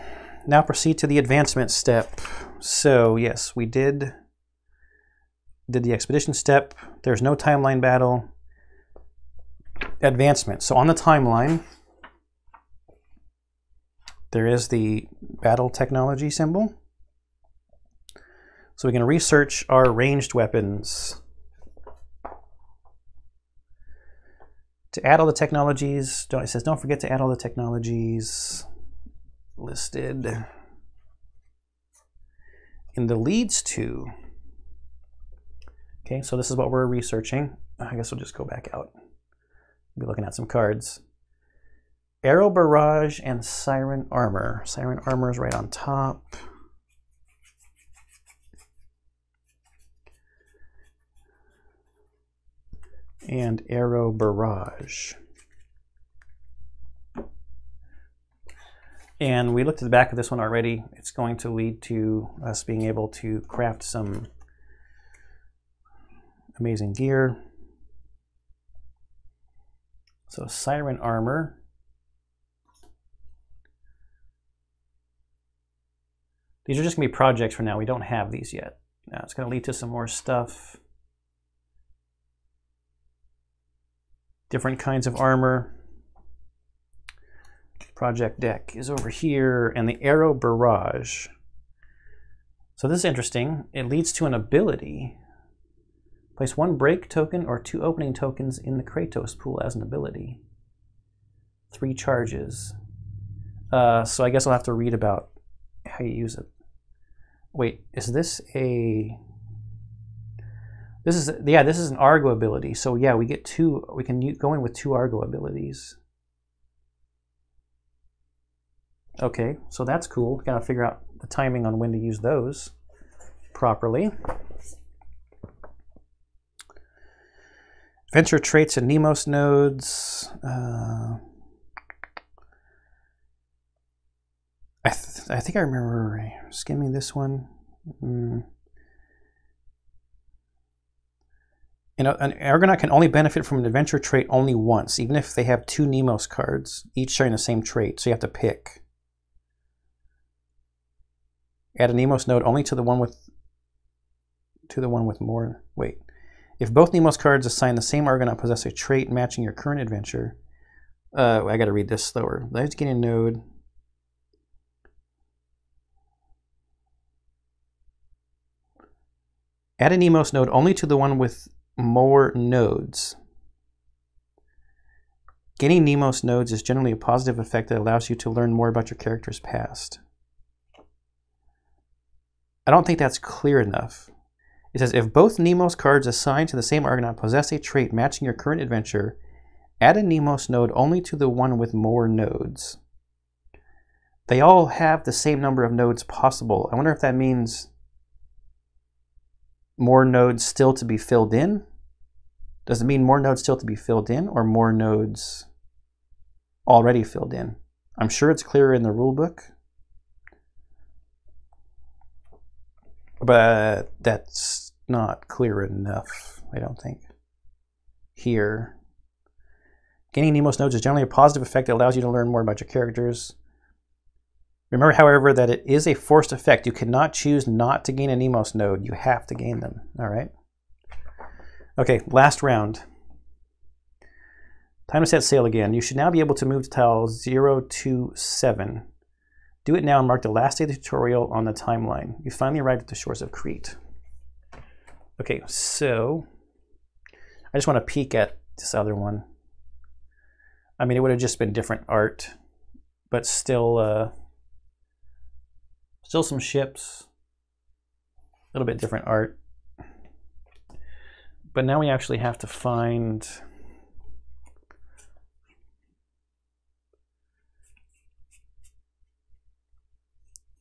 Now proceed to the advancement step. So yes, we did the expedition step. There's no timeline battle. Advancement. So on the timeline, there is the battle technology symbol. So we can research our ranged weapons. To add all the technologies, it says don't forget to add all the technologies listed in the leads to. Okay, so this is what we're researching. I guess we'll just go back out. We'll be looking at some cards. Arrow Barrage and Siren Armor. Siren Armor is right on top. And Arrow Barrage. And we looked at the back of this one already. It's going to lead to us being able to craft some amazing gear. So Siren Armor. These are just going to be projects for now. We don't have these yet. Now it's going to lead to some more stuff. Different kinds of armor. Project deck is over here, and the Arrow Barrage. So this is interesting. It leads to an ability. Place 1 break token or 2 opening tokens in the Kratos pool as an ability. 3 charges. So I guess I'll have to read about how you use it. Wait, is this a... This is an Argo ability. So yeah, we get 2. We can go in with 2 Argo abilities. Okay, so that's cool. Got to figure out the timing on when to use those properly. Adventure traits and Nemos nodes. I think I remember skimming this one. You know, an Argonaut can only benefit from an adventure trait only once, even if they have 2 Nemos cards, each sharing the same trait. So you have to pick. Add a Nemos node only to the one with more. Wait. If both Nemos cards assigned the same Argonaut possess a trait matching your current adventure. I got to read this slower. Let's get a node. Add a Nemos node only to the one with more nodes. Gaining Nemos nodes is generally a positive effect that allows you to learn more about your character's past. I don't think that's clear enough. It says, if both Nemos cards assigned to the same Argonaut possess a trait matching your current adventure, add a Nemos node only to the one with more nodes. They all have the same number of nodes possible. I wonder if that means more nodes still to be filled in? Does it mean more nodes still to be filled in, or more nodes already filled in? I'm sure it's clearer in the rulebook, but that's not clear enough, I don't think. Here. Gaining Nemos nodes is generally a positive effect that allows you to learn more about your characters. Remember, however, that it is a forced effect. You cannot choose not to gain a Nemos node. You have to gain them. All right? Okay, last round. Time to set sail again. You should now be able to move to tile 0 to 7. Do it now and mark the last day of the tutorial on the timeline. You finally arrived at the shores of Crete. Okay, so I just want to peek at this other one. I mean, it would have just been different art, but still some ships, a little bit different art. But now we actually have to find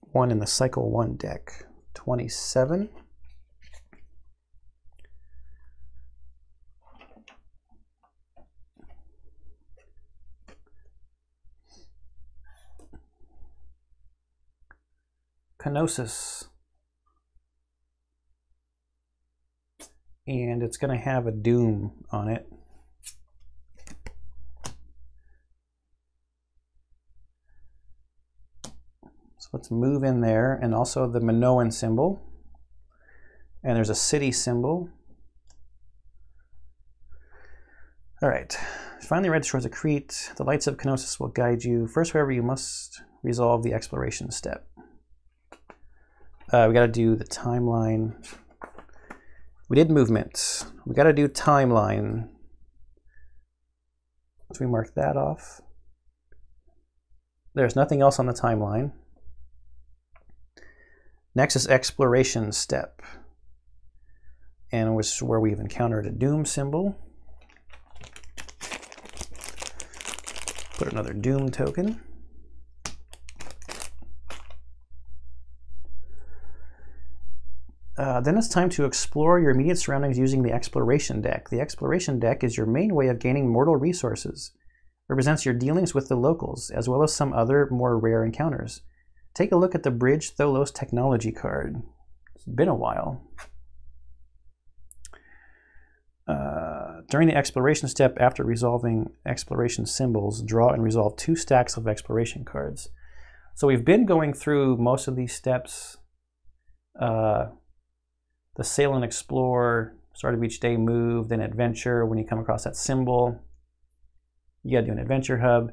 one in the Cycle 1 deck. 27. Kenosis. And it's going to have a doom on it. let's move in there, and also the Minoan symbol. And there's a city symbol. All right, finally read the shores of Crete. The lights of Knossos will guide you. First, however, you must resolve the exploration step. We got to do the timeline. We did movement. We got to do timeline. So we mark that off. There's nothing else on the timeline. Next is exploration step, and which is where we've encountered a doom symbol. Put another doom token. Then it's time to explore your immediate surroundings using the exploration deck. The exploration deck is your main way of gaining mortal resources. It represents your dealings with the locals, as well as some other more rare encounters. Take a look at the Bridge Tholos technology card. It's been a while. During the exploration step, after resolving exploration symbols, draw and resolve 2 stacks of exploration cards. So we've been going through most of these steps. The sail and explore, start of each day move, then adventure. When you come across that symbol, you gotta do an adventure hub,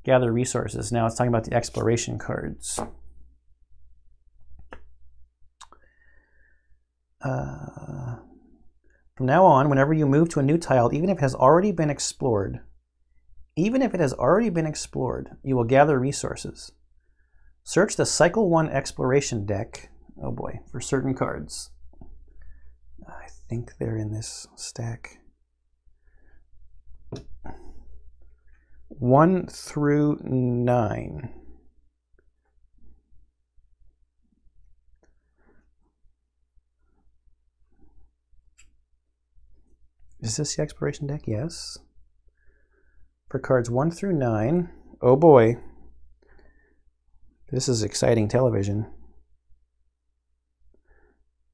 gather resources. Now it's talking about the exploration cards. From now on, whenever you move to a new tile, even if it has already been explored, you will gather resources. Search the Cycle 1 exploration deck, oh boy, for certain cards. I think they're in this stack. 1 through 9. Is this the exploration deck? Yes. For cards 1 through 9. Oh boy. This is exciting television.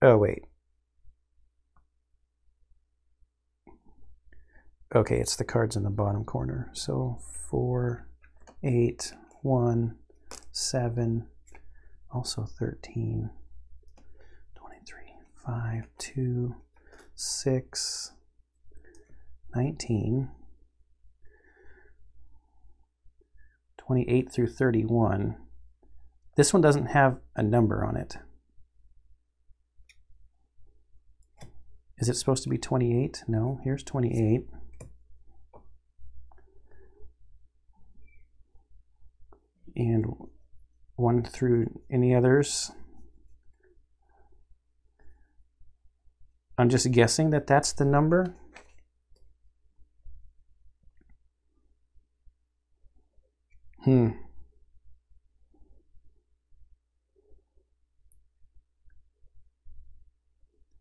Oh wait. Okay, it's the cards in the bottom corner. So 4, 8, 1, 7, also 13, 23, 5, 2, 6, 19, 28 through 31. This one doesn't have a number on it. Is it supposed to be 28? No, here's 28. And 1 through any others. I'm just guessing that that's the number.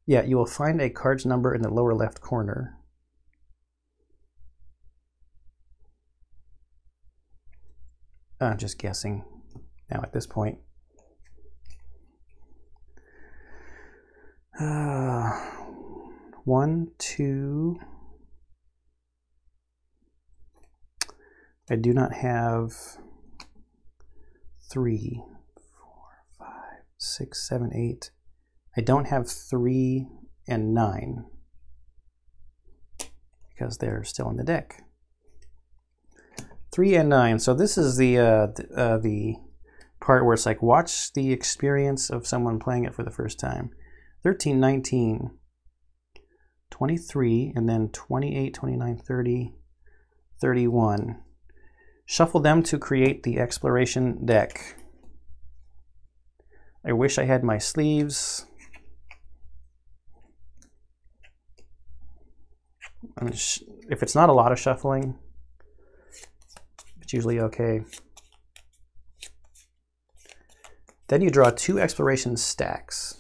Yeah, you will find a card's number in the lower left corner. I'm just guessing now at this point. 1, 2. I do not have 3, 4, 5, 6, 7, 8. I don't have 3 and 9 because they're still in the deck. 3 and 9. So this is the part where it's like watch the experience of someone playing it for the first time. 13, 19, 23, and then 28, 29, 30, 31. Shuffle them to create the exploration deck. I wish I had my sleeves. If it's not a lot of shuffling, it's usually okay. Then you draw 2 exploration stacks.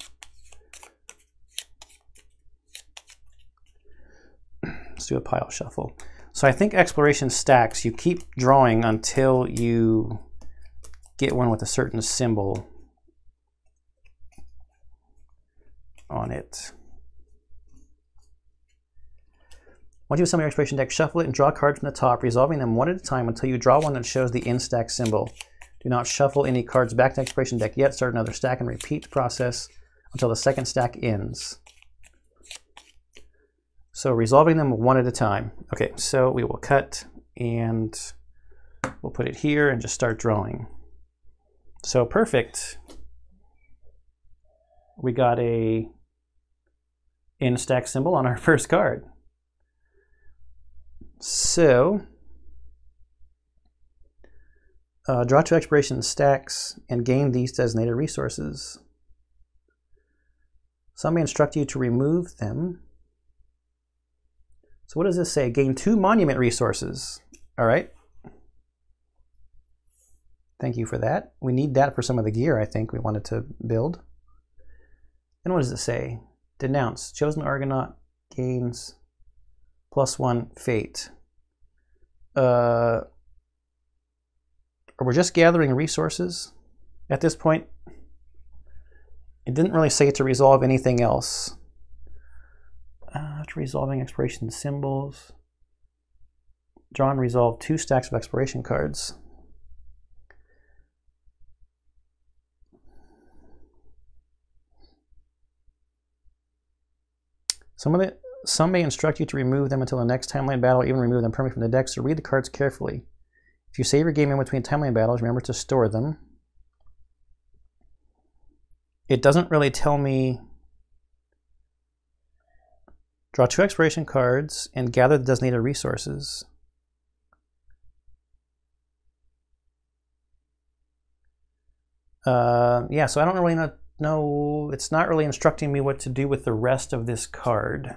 Let's do a pile shuffle. So I think exploration stacks, you keep drawing until you get one with a certain symbol on it. Once you assemble your exploration deck, shuffle it and draw cards from the top, resolving them one at a time until you draw one that shows the in-stack symbol. Do not shuffle any cards back to the expiration deck yet. Start another stack and repeat the process until the second stack ends. So resolving them one at a time. Okay, so we will cut and we'll put it here and just start drawing. So perfect. We got a in stack symbol on our first card. So draw 2 expiration stacks and gain these designated resources. Some may instruct you to remove them. So what does this say? Gain 2 monument resources. All right. Thank you for that. We need that for some of the gear I think we wanted to build. And what does it say? Denounce. Chosen Argonaut gains +1 fate. We're just gathering resources at this point. It didn't really say to resolve anything else. After resolving expiration symbols, draw and resolve 2 stacks of expiration cards. Some may instruct you to remove them until the next timeline battle, or even remove them permanently from the deck, so read the cards carefully. If you save your game in between timeline battles, remember to store them. It doesn't really tell me. Draw 2 expiration cards and gather the designated resources. Yeah, so I don't really know. It's not really instructing me what to do with the rest of this card.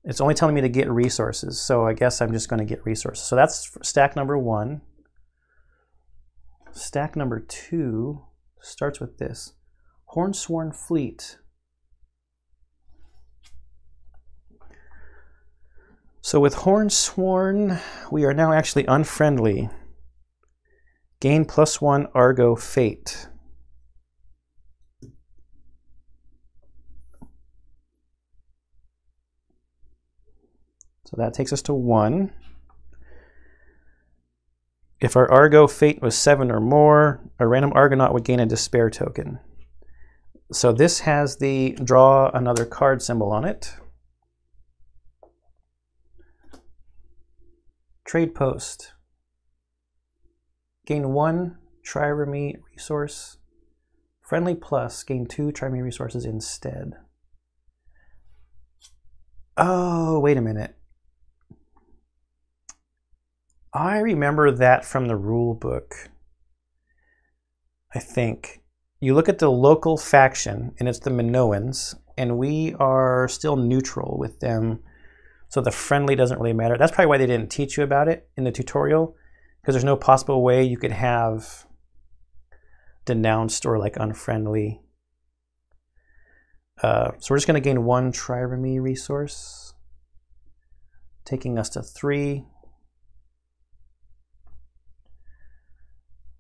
It's only telling me to get resources, so I guess I'm just going to get resources. So that's stack number 1. Stack number 2 starts with this. Hornsworn Fleet. So with Hornsworn, we are now actually unfriendly. Gain +1 Argo Fate. So that takes us to 1. If our Argo Fate was 7 or more, a random Argonaut would gain a despair token. So this has the draw another card symbol on it. Trade Post. Gain 1 Trireme resource. Friendly Plus, gain 2 Trireme resources instead. Oh, wait a minute. I remember that from the rule book, I think. You look at the local faction, and it's the Minoans, and we are still neutral with them, so the friendly doesn't really matter. That's probably why they didn't teach you about it in the tutorial, because there's no possible way you could have denounced or like unfriendly. So we're just going to gain 1 Trireme resource, taking us to 3.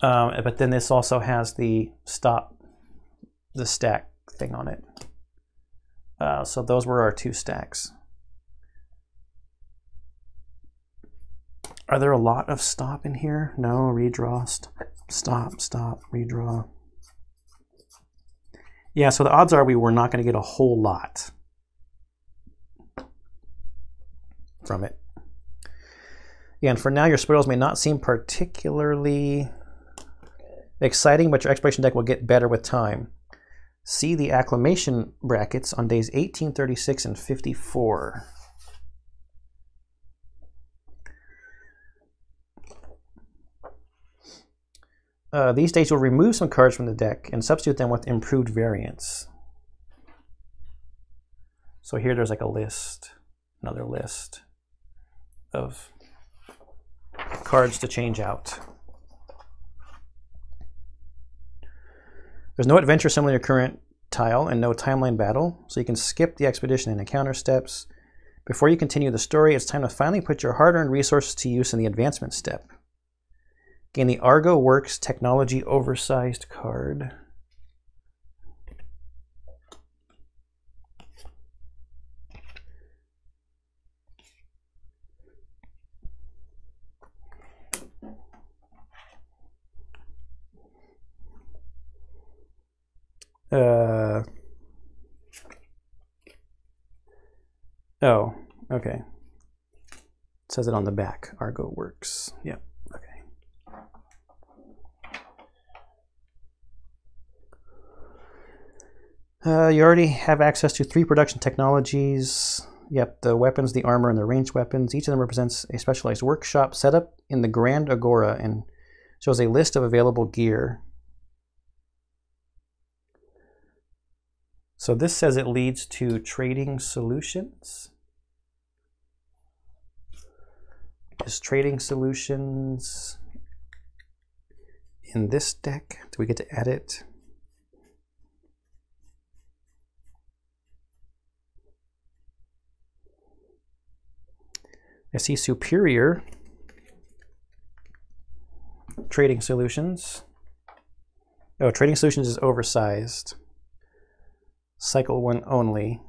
But then this also has the stop the stack thing on it. So those were our 2 stacks. Are there a lot of stop in here? No, redraw, stop, redraw. Yeah, so the odds are we were not going to get a whole lot from it. Yeah, and for now your spoils may not seem particularly exciting, but your expiration deck will get better with time. See the acclamation brackets on days 18, 36, and 54. These days you'll remove some cards from the deck and substitute them with improved variants. So here there's like a list, another list of cards to change out. There's no adventure similar to your current tile and no timeline battle, so you can skip the expedition and encounter steps. Before you continue the story, it's time to finally put your hard-earned resources to use in the advancement step. Gain the Argo Works Technology Oversized card. Oh, okay. It says it on the back. Argo works. Yep. Okay. You already have access to 3 production technologies. Yep, the weapons, the armor, and the ranged weapons. Each of them represents a specialized workshop set up in the Grand Agora and shows a list of available gear. So this says it leads to trading solutions. Is trading solutions in this deck? Do we get to edit? I see superior trading solutions. Oh, trading solutions is oversized. Cycle 1 only.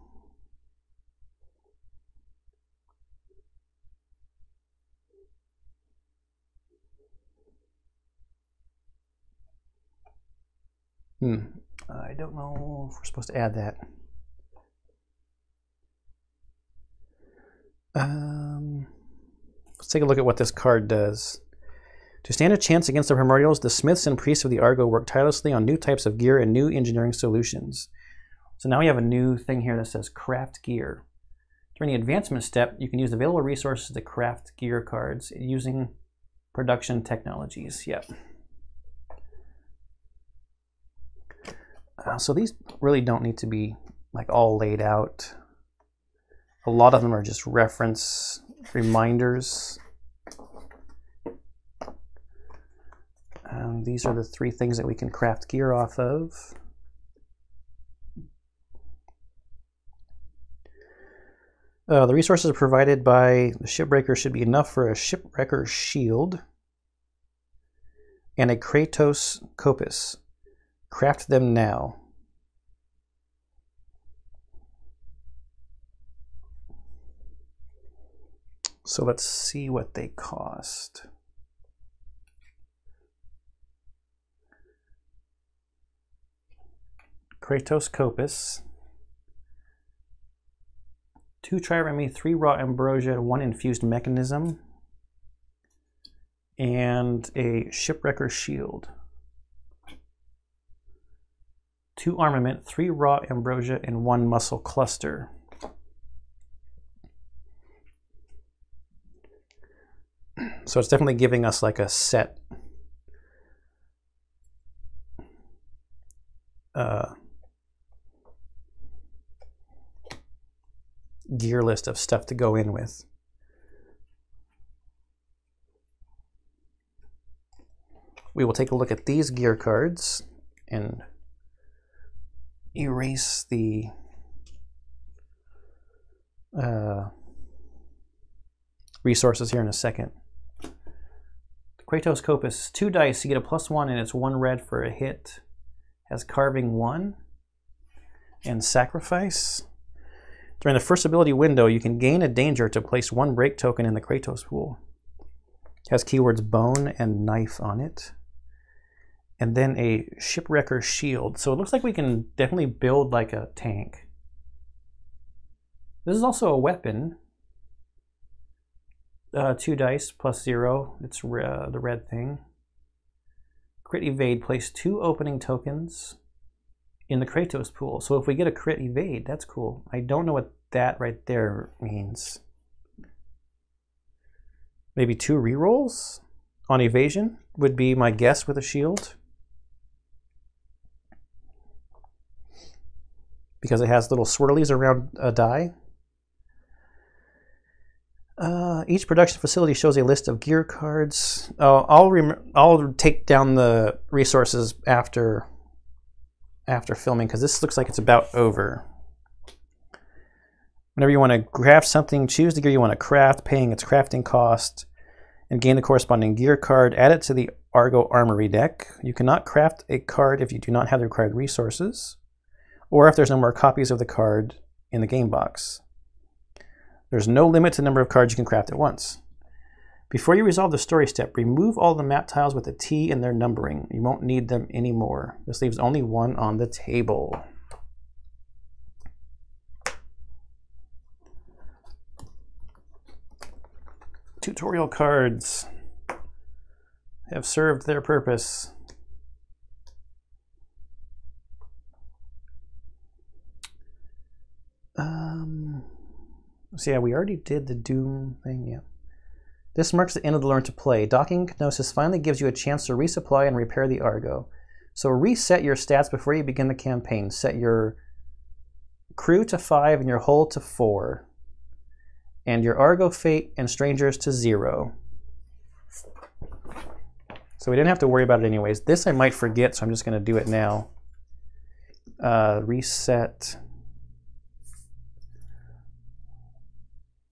I don't know if we're supposed to add that. Let's take a look at what this card does. To stand a chance against the primordials, the smiths and priests of the Argo work tirelessly on new types of gear and new engineering solutions. So now we have a new thing here that says craft gear. During the advancement step, you can use available resources to craft gear cards using production technologies. Yep. So these really don't need to be like all laid out. A lot of them are just reference reminders. These are the 3 things that we can craft gear off of. The resources provided by the shipbreaker should be enough for a shipwrecker shield and a Kratos copis. Craft them now. So let's see what they cost. Kratos copis. 2 trireme, 3 raw ambrosia, 1 infused mechanism, and a shipwrecker shield. 2 armament, 3 raw ambrosia, and 1 muscle cluster. So it's definitely giving us like a set gear list of stuff to go in with. We will take a look at these gear cards and erase the resources here in a second. Kratos Copis, 2 dice, you get a +1 and it's 1 red for a hit. Has carving 1 and sacrifice. During the first ability window, you can gain a danger to place 1 break token in the Kratos pool. Has keywords bone and knife on it. And then a shipwrecker shield. So it looks like we can definitely build like a tank. This is also a weapon. 2 dice +0. It's the red thing. Crit evade, place 2 opening tokens in the Kratos pool. So if we get a crit evade, that's cool. I don't know what that right there means. Maybe 2 rerolls on evasion would be my guess with a shield. Because it has little swirlies around a die. Each production facility shows a list of gear cards. I'll take down the resources after filming, because this looks like it's about over. Whenever you want to craft something, choose the gear you want to craft, paying its crafting cost, and gain the corresponding gear card. Add it to the Argo Armory deck. You cannot craft a card if you do not have the required resources, or if there's no more copies of the card in the game box. There's no limit to the number of cards you can craft at once. Before you resolve the story step, remove all the map tiles with a T in their numbering. You won't need them anymore. This leaves only one on the table. Tutorial cards have served their purpose. So yeah, we already did the Doom thing, yeah. This marks the end of the Learn to Play. Docking Gnosis finally gives you a chance to resupply and repair the Argo. So reset your stats before you begin the campaign. Set your crew to 5 and your hull to 4. And your Argo, Fate, and Strangers to 0. So we didn't have to worry about it anyways. This I might forget, so I'm just going to do it now. Reset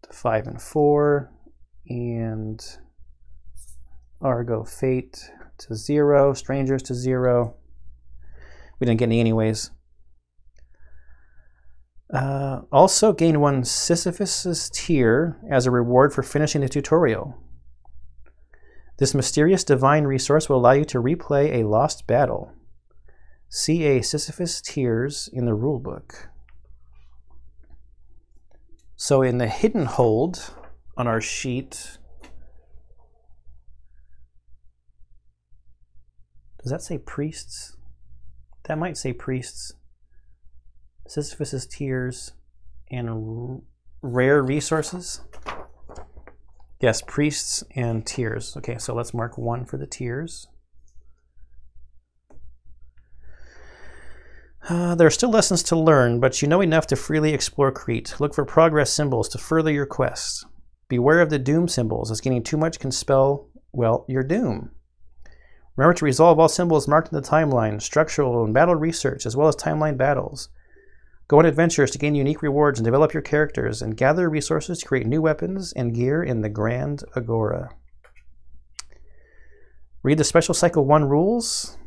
to 5 and 4. And Argo, Fate to 0. Strangers to 0. We didn't get any anyways. Also gain 1 Sisyphus's Tear as a reward for finishing the tutorial. This mysterious divine resource will allow you to replay a lost battle. See a Sisyphus Tears in the rulebook. So in the hidden hold on our sheet, does that say priests? That might say priests. Sisyphus's Tears and rare resources. Yes, priests and tears. Okay, so let's mark 1 for the tears. There are still lessons to learn, but you know enough to freely explore Crete. Look for progress symbols to further your quest. Beware of the doom symbols, as getting too much can spell, well, your doom. Remember to resolve all symbols marked in the timeline, structural and battle research, as well as timeline battles. Go on adventures to gain unique rewards and develop your characters, and gather resources to create new weapons and gear in the Grand Agora. Read the Special Cycle 1 rules,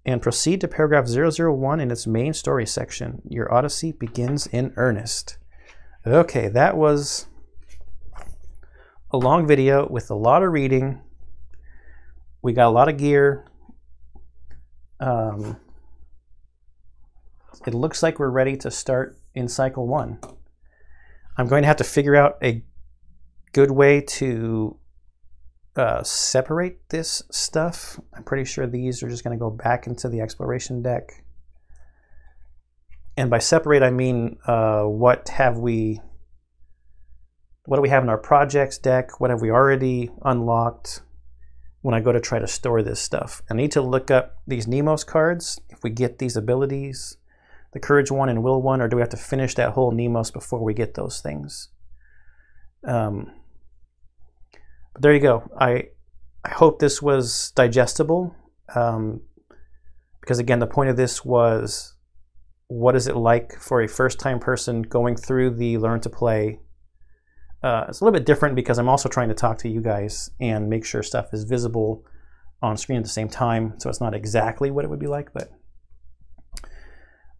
and proceed to paragraph 001 in its main story section. Your Odyssey begins in earnest. Okay, that was a long video with a lot of reading. We got a lot of gear. It looks like we're ready to start in cycle 1. I'm going to have to figure out a good way to separate this stuff. I'm pretty sure these are just going to go back into the exploration deck. And by separate, I mean what do we have in our projects deck? What have we already unlocked when I go to try to store this stuff? I need to look up these Nemos cards, if we get these abilities, the Courage 1 and Will 1, or do we have to finish that whole Nemos before we get those things? But there you go. I hope this was digestible, because again, the point of this was, what is it like for a first-time person going through the Learn to Play? It's a little bit different because I'm also trying to talk to you guys and make sure stuff is visible on screen at the same time, so it's not exactly what it would be like, but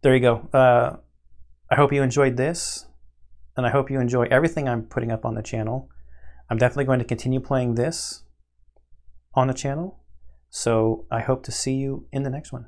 there you go. I hope you enjoyed this, and I hope you enjoy everything I'm putting up on the channel. I'm definitely going to continue playing this on the channel, so I hope to see you in the next one.